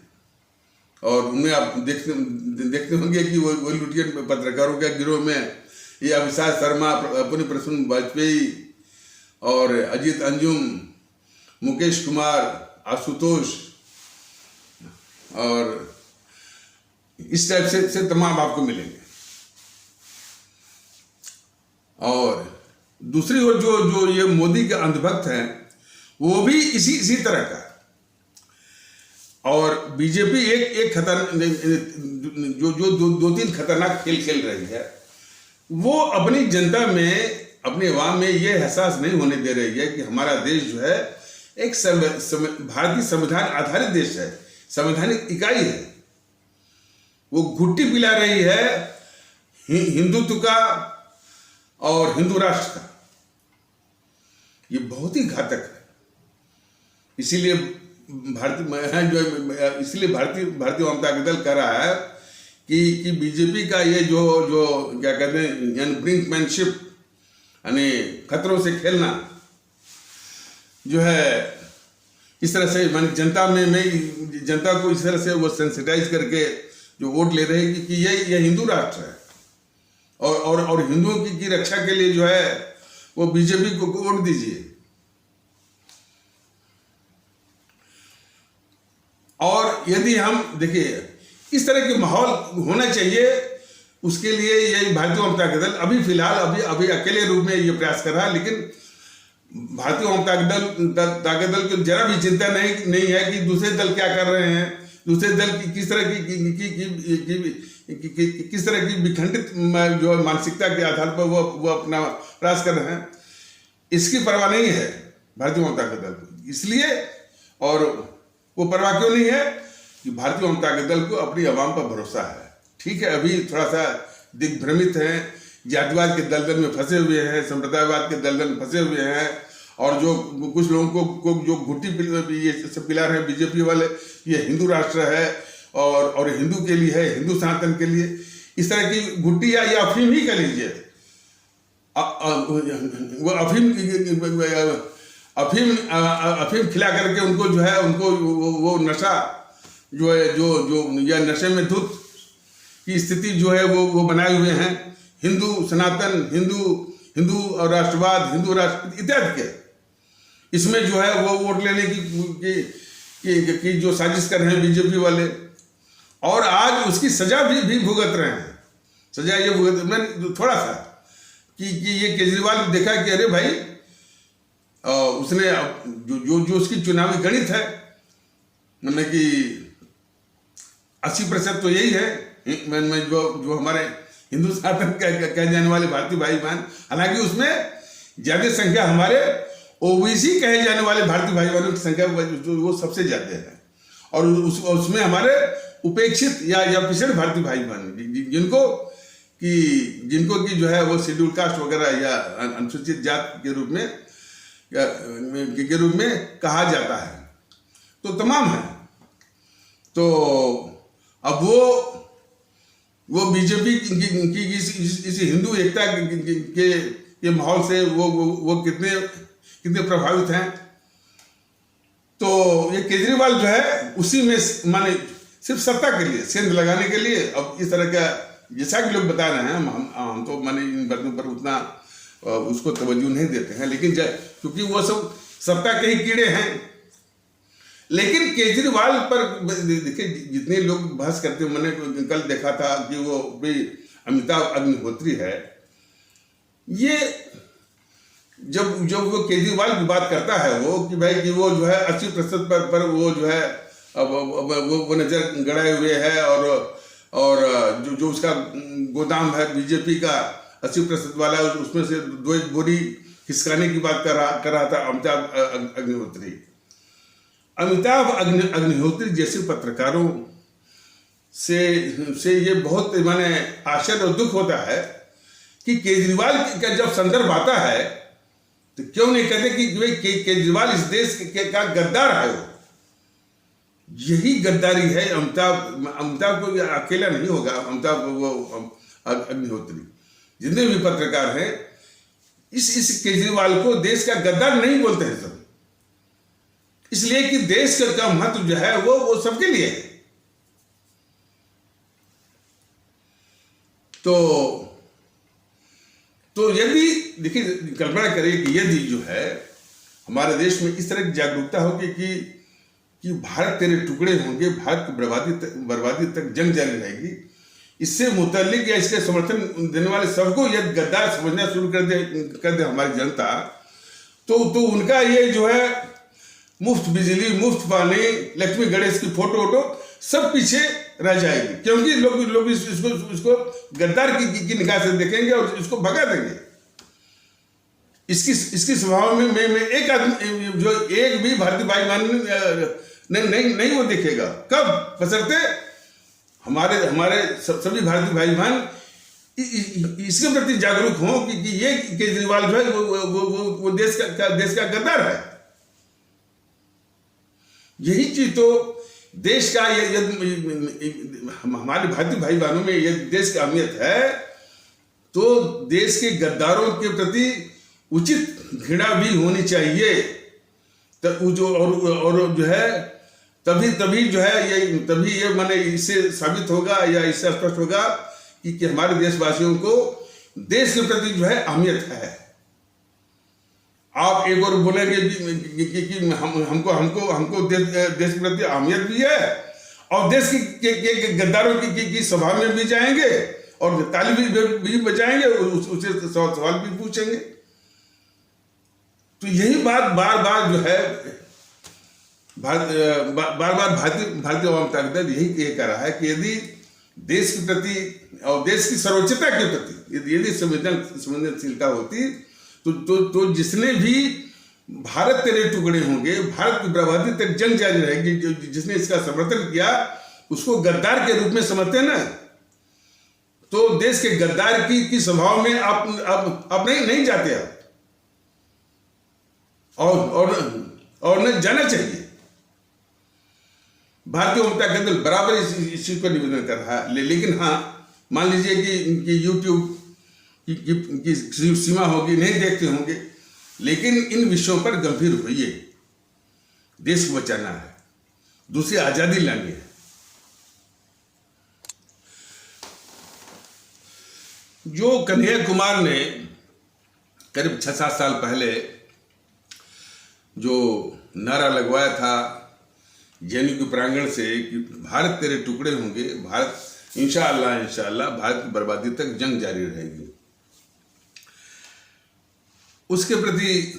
और उनमें आप देखते होंगे कि वो लुटियन पत्रकारों के गिरोह में ये अविनाश शर्मा, पुण्य प्रसून वाजपेयी और अजीत अंजुम, मुकेश कुमार, आशुतोष और इस टाइप से तमाम आपको मिलेंगे। और दूसरी ओर जो ये मोदी के अंधभक्त हैं, वो भी इसी तरह का। और बीजेपी एक दो तीन खतरनाक खेल खेल रही है। वो अपनी जनता में, अपने अवाम में ये एहसास नहीं होने दे रही है कि हमारा देश जो है एक भारतीय संविधान आधारित देश है, संवैधानिक इकाई है। वो घुट्टी पिला रही है हिंदुत्व का और हिंदू राष्ट्र का। ये बहुत ही घातक है। इसीलिए भारतीय जनता दल कह रहा है कि बीजेपी का ये जो क्या कहते हैं यानी ब्रिंकमैनशिप, यानी खतरों से खेलना जो है, इस तरह से माने जनता को इस तरह से वो सेंसिटाइज करके जो वोट ले रहे हैं कि ये हिंदू राष्ट्र है और हिंदुओं की रक्षा के लिए जो है वो बीजेपी को वोट दीजिए। और यदि हम देखिए इस तरह के माहौल होना चाहिए, उसके लिए ये भारतीय जनता दल अभी फिलहाल अभी अकेले रूप में ये प्रयास कर रहा है। लेकिन भारतीय जनता दल को जरा भी चिंता नहीं है कि दूसरे दल क्या कर रहे हैं, दूसरे दल की किस तरह की विखंडित जो मानसिकता के आधार पर वो अपना प्रयास कर रहे हैं, इसकी परवाह नहीं है भारतीय जनता दल को। इसलिए और वो परवाह क्यों नहीं है कि भारतीय जनता दल को अपनी आवाम पर भरोसा है। ठीक है, अभी थोड़ा सा दिग्भ्रमित हैं, जातिवाद के दलदल में फंसे हुए हैं, संप्रदायवाद के दलदल में फंसे हुए हैं। और जो कुछ लोगों को जो घुट्टी ये पिला रहे हैं बीजेपी वाले, ये हिंदू राष्ट्र है और हिंदू के लिए है, हिंदू सनातन के लिए, इस तरह की घुट्टी या अफीम ही कह लीजिए। वो अफीम खिला करके उनको जो है उनको वो नशा जो है जो या नशे में धुत की स्थिति जो है वो बनाए हुए हैं। हिंदू सनातन, हिंदू और राष्ट्रवाद, हिंदू राष्ट्र इत्यादि के, इसमें जो है वो वोट लेने की जो साजिश कर रहे हैं बीजेपी वाले, और आज उसकी सजा भी भुगत रहे हैं। सजा ये भुगत, मैंने थोड़ा सा कि ये केजरीवाल देखा कि अरे भाई उसने जो उसकी चुनावी गणित है, मतलब कि 80% तो यही है जो हमारे हिंदू सनातन कहे जाने वाले भारतीय भाई बहन, हालांकि उसमें ज्यादा संख्या हमारे ओबीसी कहे जाने वाले भारतीय भाई बहनों की संख्या वो सबसे ज्यादा है। और उसमें हमारे उपेक्षित या पिछड़े भारतीय भाई बहन जिनको की जो है वो शेड्यूल कास्ट वगैरह या अनुसूचित जात के रूप में कहा जाता है, तो तमाम है। तो अब वो बीजेपी की इस हिंदू एकता के माहौल से वो कितने प्रभावित हैं। तो ये केजरीवाल जो है उसी में माने सिर्फ सत्ता के लिए, सेंध लगाने के लिए अब इस तरह का, जैसा कि लोग बता रहे हैं, हम तो माने इन बातों पर उतना उसको तवज्जो नहीं देते हैं, लेकिन क्योंकि वो सब सत्ता के ही कीड़े हैं। लेकिन केजरीवाल पर देखिए जितने लोग बहस करते हैं, मैंने कल देखा था कि वो भी अमिताभ अग्निहोत्री है, ये जब वो केजरीवाल की बात करता है वो कि भाई कि वो जो है 80% पर वो जो है अब वो नजर गड़ाए हुए है, और जो उसका गोदाम है बीजेपी का 80% वाला, उसमें से 2 बोरी खिसकाने की बात कर रहा था अमिताभ अग्निहोत्री। अमिताभ अग्निहोत्री जैसे पत्रकारों से ये बहुत माने आश्चर्य और दुख होता है कि केजरीवाल का जब संदर्भ आता है तो क्यों नहीं कहते कि केजरीवाल इस देश का गद्दार है। वो यही गद्दारी है। अमिताभ को अकेला नहीं होगा, अमिताभ वो अग्निहोत्री जितने भी पत्रकार हैं इस केजरीवाल को देश का गद्दार नहीं बोलते हैं सब, इसलिए कि देश का महत्व जो है वो सबके लिए है। तो यदि देखिए कल्पना करिए कि यदि जो है हमारे देश में इस तरह की जागरूकता होगी कि भारत तेरे टुकड़े होंगे, भारत की बर्बादी तक जंग जारी रहेगी, इससे मुतल्लिक या इसके समर्थन देने वाले सबको यदि गद्दार समझना शुरू कर दे हमारी जनता, तो उनका ये जो है मुफ्त बिजली, मुफ्त पानी, लक्ष्मी गणेश की फोटो सब पीछे रह जाएगी, क्योंकि लोग इसको गद्दार की निगाह से देखेंगे और इसको भगा देंगे। इसकी स्वभाव में मैं एक आदमी जो एक भी भारतीय भाई बहन नहीं वो देखेगा। कब? बशर्ते हमारे सभी भारतीय भाई बहन इसके प्रति जागरूक हों कि ये केजरीवाल जो है वो देश का गद्दार है। यही चीज तो देश का हमारे भारतीय भाई बहनों में ये देश की अहमियत है, तो देश के गद्दारों के प्रति उचित घृणा भी होनी चाहिए। तो जो है तभी जो है ये माने इससे साबित होगा या इससे स्पष्ट होगा कि हमारे देशवासियों को देश के प्रति जो है अहमियत है। आप एक और बोलेंगे कि हमको देश के प्रति अहमियत भी है, और देश के गद्दारों की सभा में भी जाएंगे और ताली भी बजाएंगे, उससे सवाल भी पूछेंगे। तो यही बात बार बार जो है भारतीय वामता दल यही कह रहा है कि यदि देश के प्रति और देश की सर्वोच्चता के प्रति यदि संवेदनशीलता होती तो जिसने भी भारत तेरे टुकड़े होंगे, भारत की बर्बादी तक जंग जारी रहेगी, जिसने इसका समर्थन किया उसको गद्दार के रूप में समझते ना, तो देश के गद्दार की स्वभाव में आप नहीं जाते आप, और न जाना चाहिए। भारतीय जनता दल बराबर इस चीज पर निवेदन कर रहा है। लेकिन हाँ, मान लीजिए कि यूट्यूब की सीमा होगी, नहीं देखते होंगे, लेकिन इन विषयों पर गंभीर होइए। देश को बचाना है, दूसरी आजादी लानी है। जो कन्हैया कुमार ने करीब 6-7 साल पहले जो नारा लगवाया था जेएनयू के प्रांगण से कि भारत तेरे टुकड़े होंगे, भारत इंशाअल्लाह भारत की बर्बादी तक जंग जारी रहेगी, उसके प्रति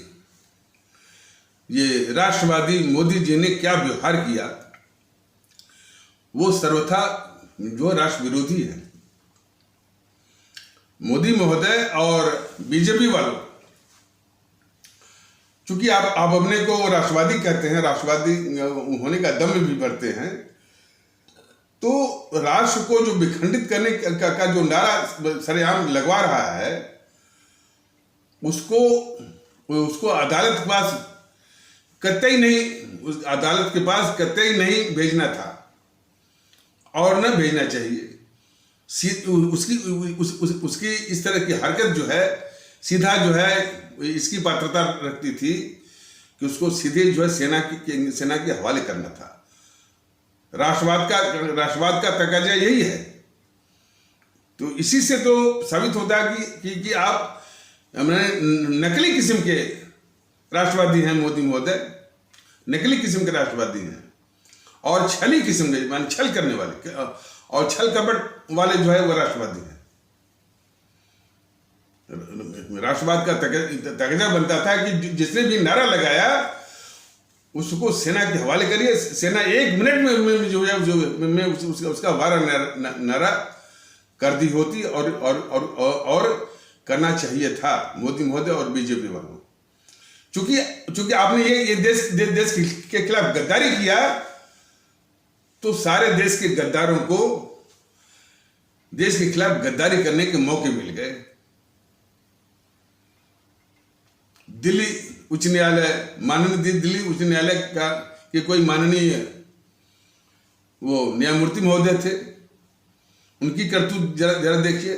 ये राष्ट्रवादी मोदी जी ने क्या व्यवहार किया, वो सर्वथा जो राष्ट्र विरोधी है। मोदी महोदय और बीजेपी वालों, चूंकि आप अपने को राष्ट्रवादी कहते हैं, राष्ट्रवादी होने का दम भी भरते हैं, तो राष्ट्र को जो विखंडित करने का जो नारा सरेआम लगवा रहा है, उसको अदालत के पास कतई नहीं भेजना था और न भेजना चाहिए। उसकी इस तरह की हरकत जो है सीधा जो है इसकी पात्रता रखती थी कि उसको सीधे जो है सेना के हवाले करना था। राष्ट्रवाद का तकाजा यही है। तो इसी से तो साबित होता है कि आप नकली किस्म के राष्ट्रवादी हैं मोदी महोदय, नकली किस्म के राष्ट्रवादी हैं और छली किस्म के, मान छल करने वाले और छल कपट वाले जो है वो राष्ट्रवादी हैं। राष्ट्रवाद का तकजा बनता था कि जिसने भी नारा लगाया उसको सेना के हवाले करिए, सेना 1 मिनट में जो है उसका वारा नारा कर दी होती और करना चाहिए था मोदी महोदय और बीजेपी वालों। चूंकि आपने ये देश के खिलाफ गद्दारी किया तो सारे देश के गद्दारों को देश के खिलाफ गद्दारी करने के मौके मिल गए। दिल्ली उच्च न्यायालय, माननीय दिल्ली उच्च न्यायालय का के कोई माननीय वो न्यायमूर्ति महोदय थे, उनकी करतूत जरा देखिए।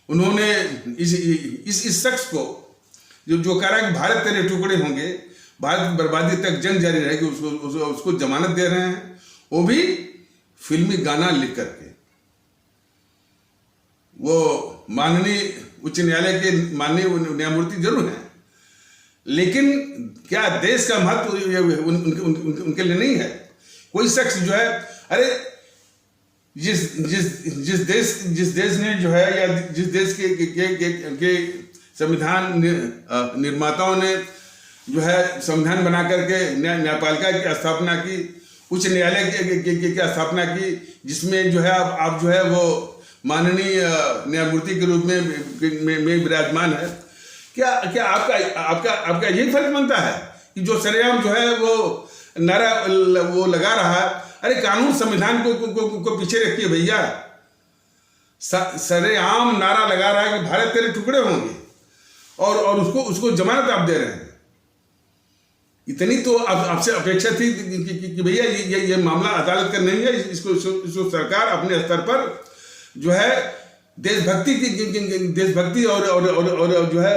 उन्होंने इस शख्स को जो कह रहा है कि भारत तेरे टुकड़े होंगे, भारत की बर्बादी तक जंग जारी रहेगी, उसको जमानत दे रहे हैं, वो भी फिल्मी गाना लिख करके। वो माननीय उच्च न्यायालय के माननीय न्यायमूर्ति जरूर हैं, लेकिन क्या देश का महत्व उनके लिए नहीं है? कोई शख्स जो है, अरे जिस देश ने जो है या जिस देश के संविधान निर्माताओं ने जो है संविधान बना करके न्यायपालिका की स्थापना की, उच्च न्यायालय की स्थापना की, जिसमें जो है आप जो है वो माननीय न्यायमूर्ति के रूप में विराजमान है। क्या आपका यही फर्ज बनता है कि जो सरेआम जो है वो नारा वो लगा रहा है? अरे कानून संविधान को पीछे रखिए भैया। सरेआम नारा लगा रहा है कि भारत तेरे टुकड़े होंगे और उसको जमानत आप दे रहे हैं। इतनी तो आपसे अपेक्षा थी कि भैया ये मामला अदालत का नहीं है, इसको सरकार अपने स्तर पर जो है देशभक्ति और जो है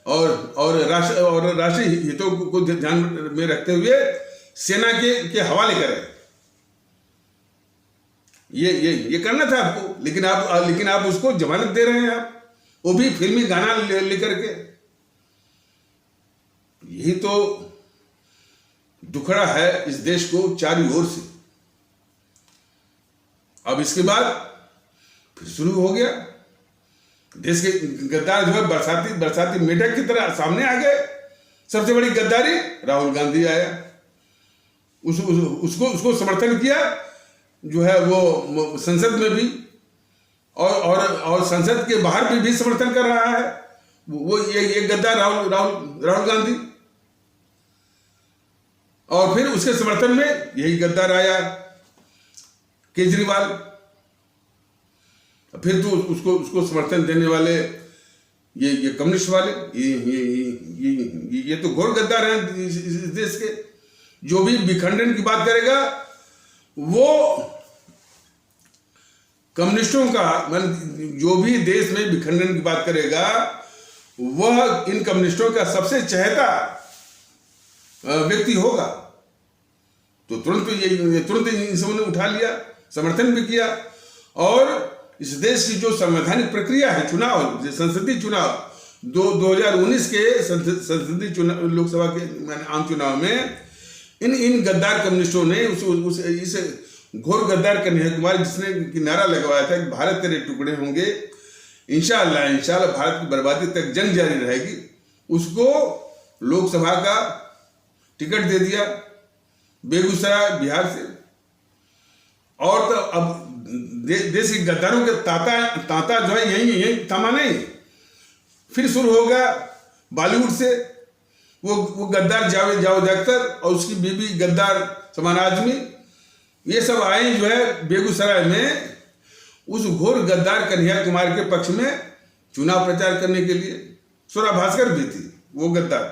और राष्ट्रीय हितों को ध्यान में रखते हुए सेना के हवाले करें। ये करना था आपको, लेकिन आप उसको जमानत दे रहे हैं, आप वो भी फिल्मी गाना लेकर के। यही तो दुखड़ा है इस देश को चारों ओर से। अब इसके बाद फिर शुरू हो गया, देश के गद्दार जो है बरसाती मेढक की तरह सामने आ गए। सबसे बड़ी गद्दारी, राहुल गांधी आया, उसको समर्थन किया जो है वो संसद में भी और संसद के बाहर भी समर्थन कर रहा है वो ये गद्दार राहुल गांधी। और फिर उसके समर्थन में यही गद्दार आया केजरीवाल। फिर तो उसको समर्थन देने वाले ये कम्युनिस्ट वाले, ये तो घोर गद्दार हैं इस देश के। जो भी विखंडन की बात करेगा वो कम्युनिस्टों का, जो भी देश में विखंडन की बात करेगा वह इन कम्युनिस्टों का सबसे चहेता व्यक्ति होगा। तो तुरंत इन सबों ने उठा लिया, समर्थन भी किया। और इस देश की जो संवैधानिक प्रक्रिया है, चुनाव, संसदीय चुनाव 2019 के संसदीय चुनाव, लोकसभा के आम चुनाव में इन गद्दार कम्युनिस्टों ने इस घोर गद्दार कन्हैया कुमार, जिसने नारा लगवाया था कि भारत तेरे टुकड़े होंगे, इंशाअल्लाह भारत की बर्बादी तक जंग जारी रहेगी, उसको लोकसभा का टिकट दे दिया बेगूसराय बिहार से। और तो अब देश के गद्दारों के तांता जो है यही थमा नहीं, फिर शुरू होगा बॉलीवुड से वो गद्दार जावेद अख्तर और उसकी बीबी गद्दार शबाना आजमी। ये सब आए जो है बेगूसराय में उस घोर गद्दार कन्हैया कुमार के पक्ष में चुनाव प्रचार करने के लिए। स्वरा भास्कर भी थी वो गद्दार।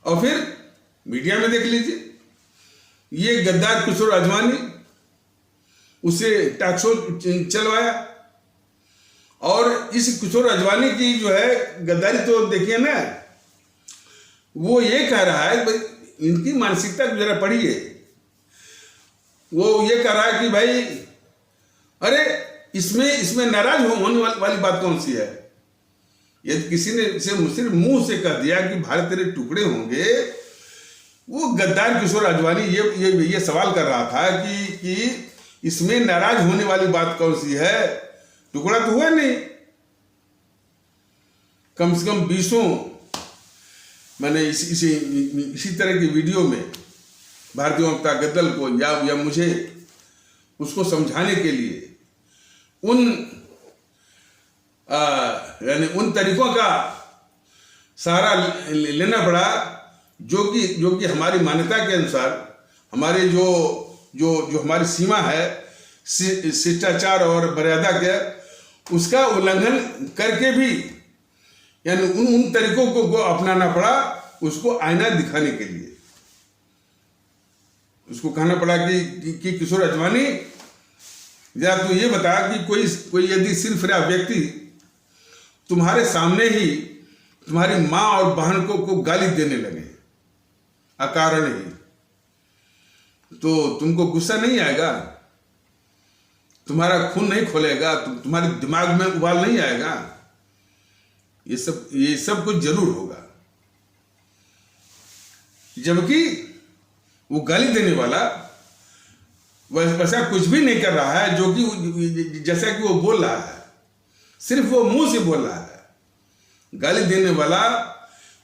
और फिर मीडिया में देख लीजिए, ये गद्दार किशोर आजवानी, उसे टॉक शो चलवाया। और इस किशोर आजवानी की जो है गद्दारी तो देखिए ना, वो ये कह रहा है, इनकी मानसिकता को जरा पढ़िए। वो ये कह रहा है कि भाई अरे इसमें नाराज होने वाली बात कौन सी है? यदि किसी ने सिर्फ मुंह से कह दिया कि भारत तेरे टुकड़े होंगे, वो गद्दार किशोर आडवाणी ये सवाल कर रहा था कि इसमें नाराज होने वाली बात कौन सी है, टुकड़ा तो हुआ नहीं। कम से कम 20 मैंने इसी तरह की वीडियो में भारतीय जनता गद्दल को या मुझे उसको समझाने के लिए यानी उन तरीकों का सहारा लेना पड़ा जो कि हमारी मान्यता के अनुसार, हमारे जो हमारी सीमा है शिष्टाचार और मर्यादा के, उसका उल्लंघन करके भी यानी उन तरीकों को अपनाना पड़ा, उसको आईना दिखाने के लिए। उसको कहना पड़ा कि किशोर आडवाणी या तो ये बता कि कोई यदि सिर्फ व्यक्ति तुम्हारे सामने ही तुम्हारी माँ और बहन को गाली देने लगे अकारण ही, तो तुमको गुस्सा नहीं आएगा? तुम्हारा खून नहीं खोलेगा? तुम्हारे दिमाग में उबाल नहीं आएगा? ये सब कुछ जरूर होगा। जबकि वो गाली देने वाला वैसा कुछ भी नहीं कर रहा है जो कि जैसा कि वो बोल रहा है, सिर्फ वो मुंह से बोल रहा है। गाली देने वाला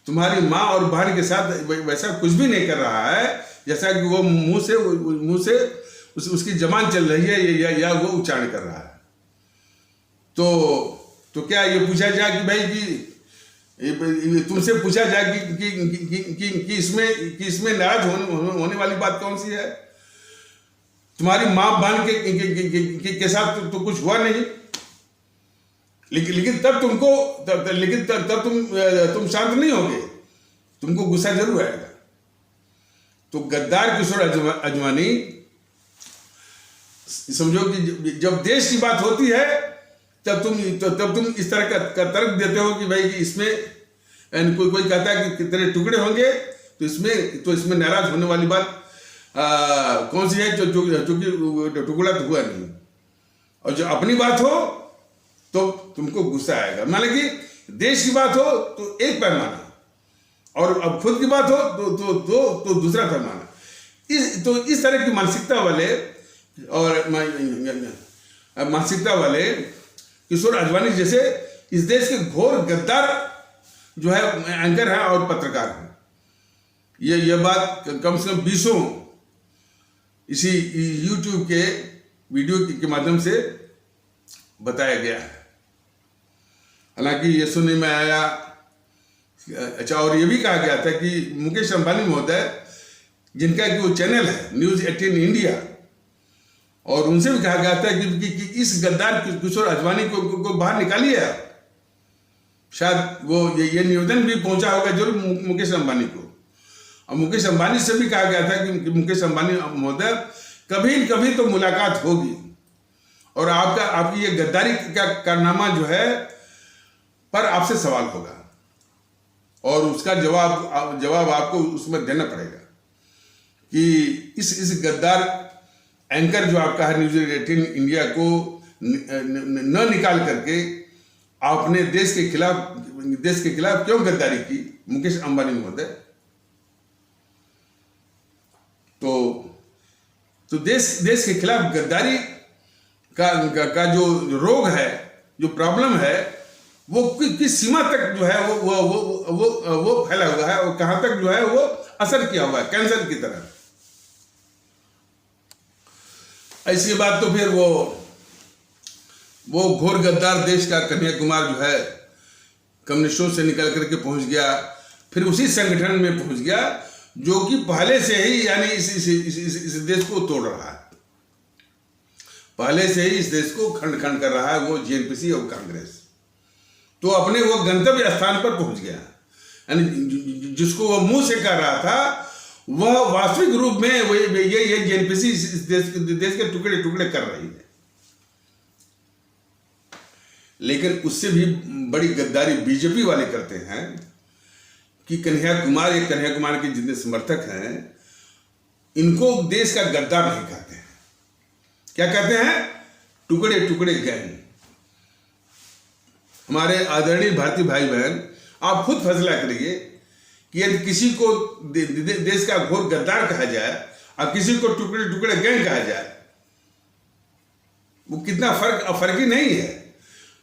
तुम्हारी माँ और बहन के साथ वैसा कुछ भी नहीं कर रहा है जैसा कि वो मुंह से उसकी जबान चल रही है या वो उच्चारण कर रहा है। तो क्या ये पूछा जाए कि भाई कि तुमसे पूछा जाए कि इसमें नाराज होने वाली बात कौन सी है? तुम्हारी माँ बहन के साथ तो कुछ हुआ नहीं, लेकिन तब तुम शांत नहीं होगे, तुमको गुस्सा जरूर आएगा। तो गद्दार किशोर आडवाणी, समझो कि जब देश की बात होती है तब तुम इस तरह का तर्क देते हो कि भाई कि इसमें कोई कहता है कि तेरे टुकड़े होंगे, तो इसमें नाराज होने वाली बात कौन सी है जो कि टुकड़ा तो हुआ नहीं। और जो अपनी बात हो तो तुमको गुस्सा आएगा। मान ली कि देश की बात हो तो एक पैमाना, और अब खुद की बात हो तो दूसरा पैमाना। इस तरह की मानसिकता वाले किशोर आडवाणी जैसे इस देश के घोर गद्दार जो है एंकर हैं और पत्रकार हैं। ये बात कम से कम 20 इसी YouTube के वीडियो के माध्यम से बताया गया है। हालांकि ये सुनने में आया, अच्छा, और ये भी कहा गया था कि मुकेश अंबानी महोदय, जिनका कि वो चैनल है न्यूज़ 18 इंडिया, और उनसे भी कहा गया था कि इस गद्दार किशोर आडवाणी को बाहर निकालिए। शायद वो ये निवेदन भी पहुंचा होगा जरूर मुकेश अंबानी को। और मुकेश अंबानी से भी कहा गया था कि मुकेश अंबानी महोदय, कभी न कभी तो मुलाकात होगी और आपकी ये गद्दारी का कारनामा जो है पर आपसे सवाल होगा और उसका जवाब आपको उसमें देना पड़ेगा कि इस गद्दार एंकर जो आपका है न्यूज़ 18 इंडिया को न निकाल करके आपने देश के खिलाफ क्यों गद्दारी की मुकेश अंबानी महोदय। तो देश के खिलाफ गद्दारी का जो रोग है, जो प्रॉब्लम है, वो किस सीमा तक जो है वो फैला हुआ है और कहां तक जो है वो असर किया हुआ है, कैंसर की तरह। ऐसी बात तो फिर वो घोर गद्दार देश का कन्हैया कुमार जो है कम्युनिस्टों से निकल करके पहुंच गया, फिर उसी संगठन में पहुंच गया जो कि पहले से ही यानी इस देश को तोड़ रहा है, पहले से ही इस देश को खंड खंड कर रहा है, वो जेएनपीसी और कांग्रेस। तो अपने वो गंतव्य स्थान पर पहुंच गया, यानी जिसको वो मुंह से कर रहा था वह वास्तविक रूप में ये जेएनपीसी इस देश के टुकड़े टुकड़े कर रही है। लेकिन उससे भी बड़ी गद्दारी बीजेपी वाले करते हैं कि कन्हैया कुमार के जितने समर्थक हैं इनको देश का गद्दार नहीं कहते हैं। क्या कहते हैं? टुकड़े टुकड़े गैंग। हमारे आदरणीय भारतीय भाई बहन, आप खुद फैसला करिए कि यदि किसी को देश का घोर गद्दार कहा जाए और किसी को टुकड़े टुकड़े गैंग कहा जाए, वो कितना फर्क ही नहीं है।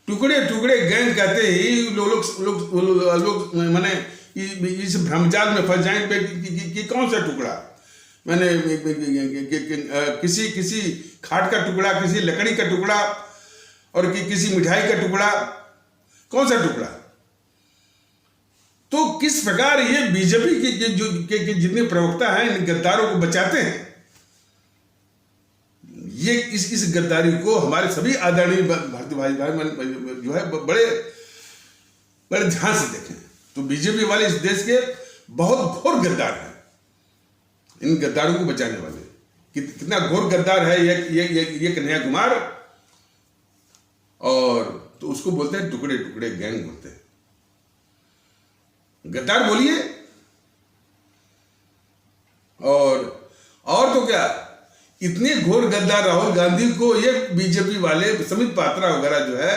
टुकड़े टुकड़े गैंग कहते ही लोग माने इस भ्रमजाल में फंस जाएंगे कि कौन सा टुकड़ा, मैंने किसी खाट का टुकड़ा, किसी लकड़ी का टुकड़ा और किसी मिठाई का टुकड़ा, कौन सा टुकड़ा। तो किस प्रकार ये बीजेपी के जितने प्रवक्ता हैं इन गद्दारों को बचाते हैं, ये इस गद्दारी को हमारे सभी आदरणीय भारतीय भाई जो है बड़े ध्यान से देखें। तो बीजेपी वाले इस देश के बहुत घोर गद्दार हैं। इन गद्दारों को बचाने वाले कितना घोर गद्दार है ये कन्हैया कुमार, और तो उसको बोलते हैं टुकड़े टुकड़े गैंग बोलते हैं। गद्दार बोलिए। और तो क्या, इतने घोर गद्दार राहुल गांधी को ये बीजेपी वाले समित पात्रा वगैरह जो है,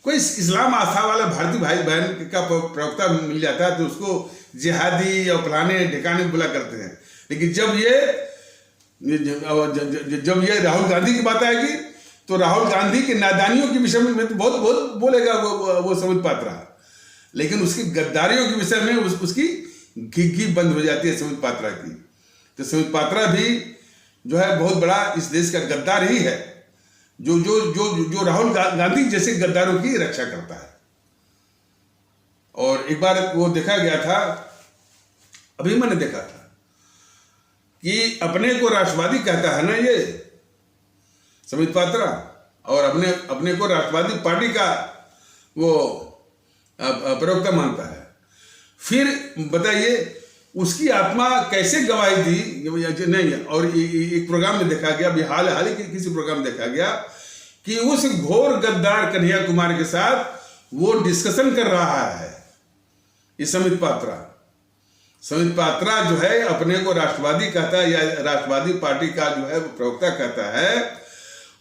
कोई इस्लाम आस्था वाला भारतीय भाई बहन का प्रवक्ता मिल जाता है तो उसको जिहादी और फलाने ठिकाने बोला करते हैं। लेकिन जब ये राहुल गांधी की बात आएगी तो राहुल गांधी के नादानियों के विषय में तो बहुत बोलेगा वो समित पात्रा, लेकिन उसकी गद्दारियों के विषय में उसकी घी बंद हो जाती है समित पात्रा की। तो समित पात्रा भी जो है बहुत बड़ा इस देश का गद्दार ही है, जो राहुल गांधी जैसे गद्दारों की रक्षा करता है। और एक बार वो देखा गया था, अभी मैंने देखा था कि अपने को राष्ट्रवादी कहता है ना ये समित पात्रा, और अपने को राष्ट्रवादी पार्टी का वो प्रवक्ता मानता है। फिर बताइए उसकी आत्मा कैसे गवाही दी नहीं। और एक प्रोग्राम में देखा गया, अभी हाल ही किसी प्रोग्राम में देखा गया कि उस घोर गद्दार कन्हैया कुमार के साथ वो डिस्कशन कर रहा है ये समित पात्रा जो है अपने को राष्ट्रवादी कहता है या राष्ट्रवादी पार्टी का जो है वो प्रवक्ता कहता है,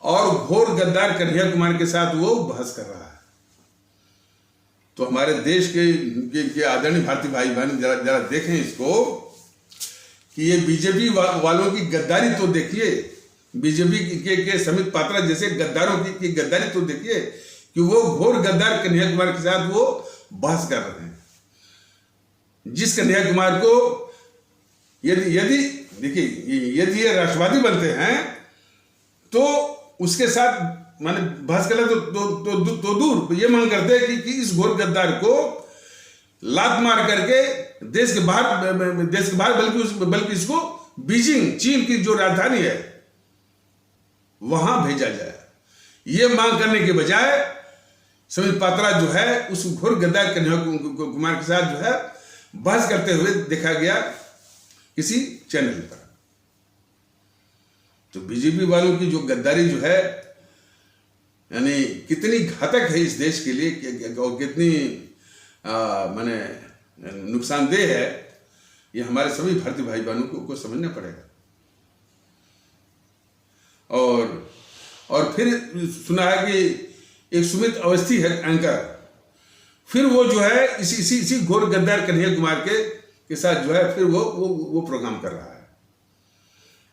और घोर गद्दार कन्हैया कुमार के साथ वो बहस कर रहा है। तो हमारे देश के आदरणीय भारतीय भाई बहन जरा देखें इसको कि ये बीजेपी वालों की गद्दारी तो देखिए, बीजेपी के समित पात्रा जैसे गद्दारों की गद्दारी तो देखिए कि वो घोर गद्दार कन्हैया कुमार के साथ वो बहस कर रहे हैं। जिस कन्हैया कुमार को यदि देखिए यदि ये राष्ट्रवादी बनते हैं तो उसके साथ माने बहस कर तो दूर ये मांग करते हैं कि इस घोर गद्दार को लात मार करके देश के बाहर बल्कि इसको बीजिंग, चीन की जो राजधानी है, वहां भेजा जाए। ये मांग करने के बजाय समित पात्रा जो है उस घोर गद्दार कन्हैया कुमार के साथ जो है बहस करते हुए देखा गया किसी चैनल पर। तो बीजेपी वालों की जो गद्दारी जो है यानी कितनी घातक है इस देश के लिए और कितनी माने नुकसानदेह है, ये हमारे सभी भारतीय भाई बहनों को समझना पड़ेगा। और फिर सुना है कि एक सुमित अवस्थी है एंकर, फिर वो जो है इसी घोर गद्दार कन्हैया कुमार के साथ जो है फिर वो प्रोग्राम कर रहा है।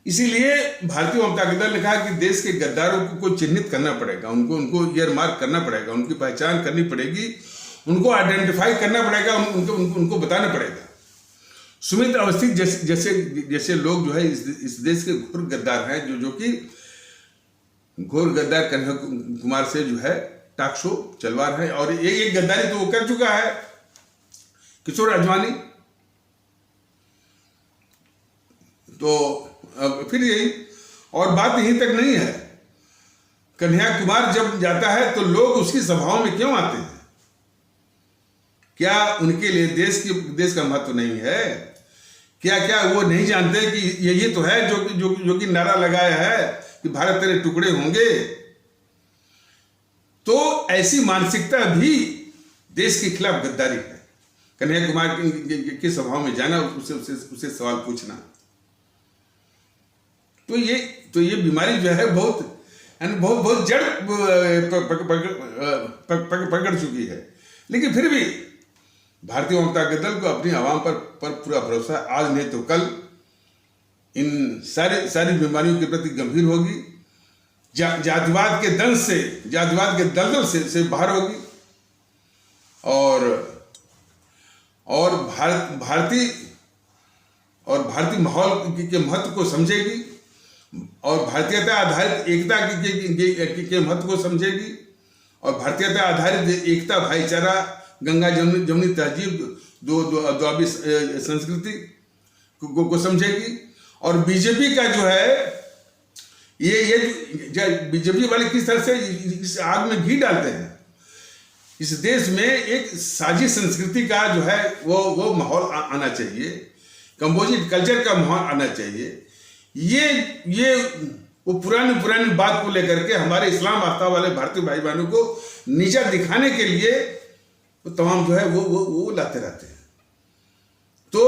इसीलिए भारतीय जनता दल ने कहा कि देश के गद्दारों को चिन्हित करना पड़ेगा, उनको ईयर मार्क करना पड़ेगा, उनकी पहचान करनी पड़ेगी, उनको आइडेंटिफाई करना पड़ेगा, उनको बताना पड़ेगा। सुमित अवस्थी जैसे लोग जो है इस देश के घोर गद्दार हैं, जो कि घोर गद्दार कन्हैया कुमार से जो है टाक शो चलवा रहे हैं। और ये गद्दारी तो वो कर चुका है किशोर आजवानी। तो अब फिर यही, और बात यहीं तक नहीं है, कन्हैया कुमार जब जाता है तो लोग उसकी सभाओं में क्यों आते हैं? क्या उनके लिए देश का महत्व नहीं है? क्या वो नहीं जानते कि यही तो है जो कि नारा लगाया है कि भारत तेरे टुकड़े होंगे? तो ऐसी मानसिकता भी देश के खिलाफ गद्दारी है। कन्हैया कुमार की सभाओं में जाना, उससे सवाल पूछना, तो ये बीमारी जो है बहुत यानी बहुत बहुत जड़ पकड़ चुकी है। लेकिन फिर भी भारतीय जनता दल को अपनी आवाम पर पूरा भरोसा है। आज नहीं तो कल इन सारी बीमारियों के प्रति गंभीर होगी, जातिवाद के दंश से, जातिवाद के दलदल से बाहर होगी और भारतीय माहौल के महत्व को समझेगी और भारतीयता आधारित एकता के महत्व को समझेगी और भारतीयता आधारित एकता, भाईचारा, गंगा जमुनी तहजीब, दुआबी संस्कृति को समझेगी। और बीजेपी का जो है ये बीजेपी वाले किस तरह से इस आग में घी डालते हैं। इस देश में एक साझी संस्कृति का जो है वो माहौल आना चाहिए, कंपोजिट कल्चर का माहौल आना चाहिए। ये वो पुरानी बात को लेकर के हमारे इस्लाम आस्था वाले भारतीय भाई बहनों को नीचा दिखाने के लिए वो तमाम जो है वो लाते रहते हैं। तो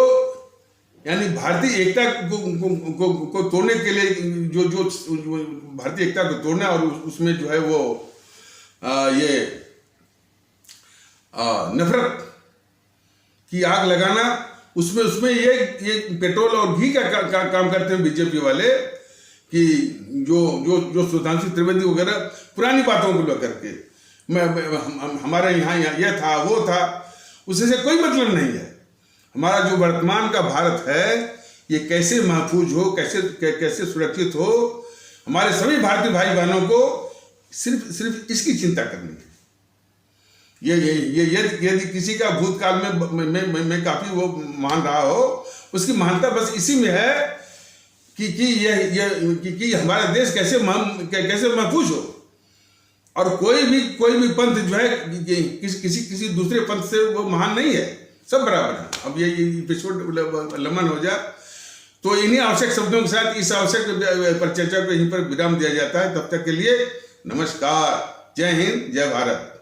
यानी भारतीय एकता को तोड़ने के लिए जो भारतीय एकता को तोड़ना और उसमें जो है वो ये नफरत की आग लगाना, उसमें ये पेट्रोल और घी का काम करते हैं बीजेपी वाले कि जो सुधांशु त्रिवेदी वगैरह पुरानी बातों को लेकर के हमारे यहाँ यह था वो था, उससे कोई मतलब नहीं है। हमारा जो वर्तमान का भारत है ये कैसे महफूज हो, कैसे सुरक्षित हो, हमारे सभी भारतीय भाई बहनों को सिर्फ इसकी चिंता करनी है। ये यदि किसी का भूतकाल में काफी वो मान रहा हो, उसकी महानता बस इसी में है कि हमारा देश कैसे महफूज हो और कोई भी पंथ जो है किसी दूसरे पंथ से वो महान नहीं है, सब बराबर है। अब ये एपिसोड लंबन हो जाए तो इन्हीं आवश्यक शब्दों के साथ इस आवश्यक पर चर्चा को यहीं पर विराम दिया जाता है। तब तक के लिए नमस्कार, जय हिंद, जय भारत।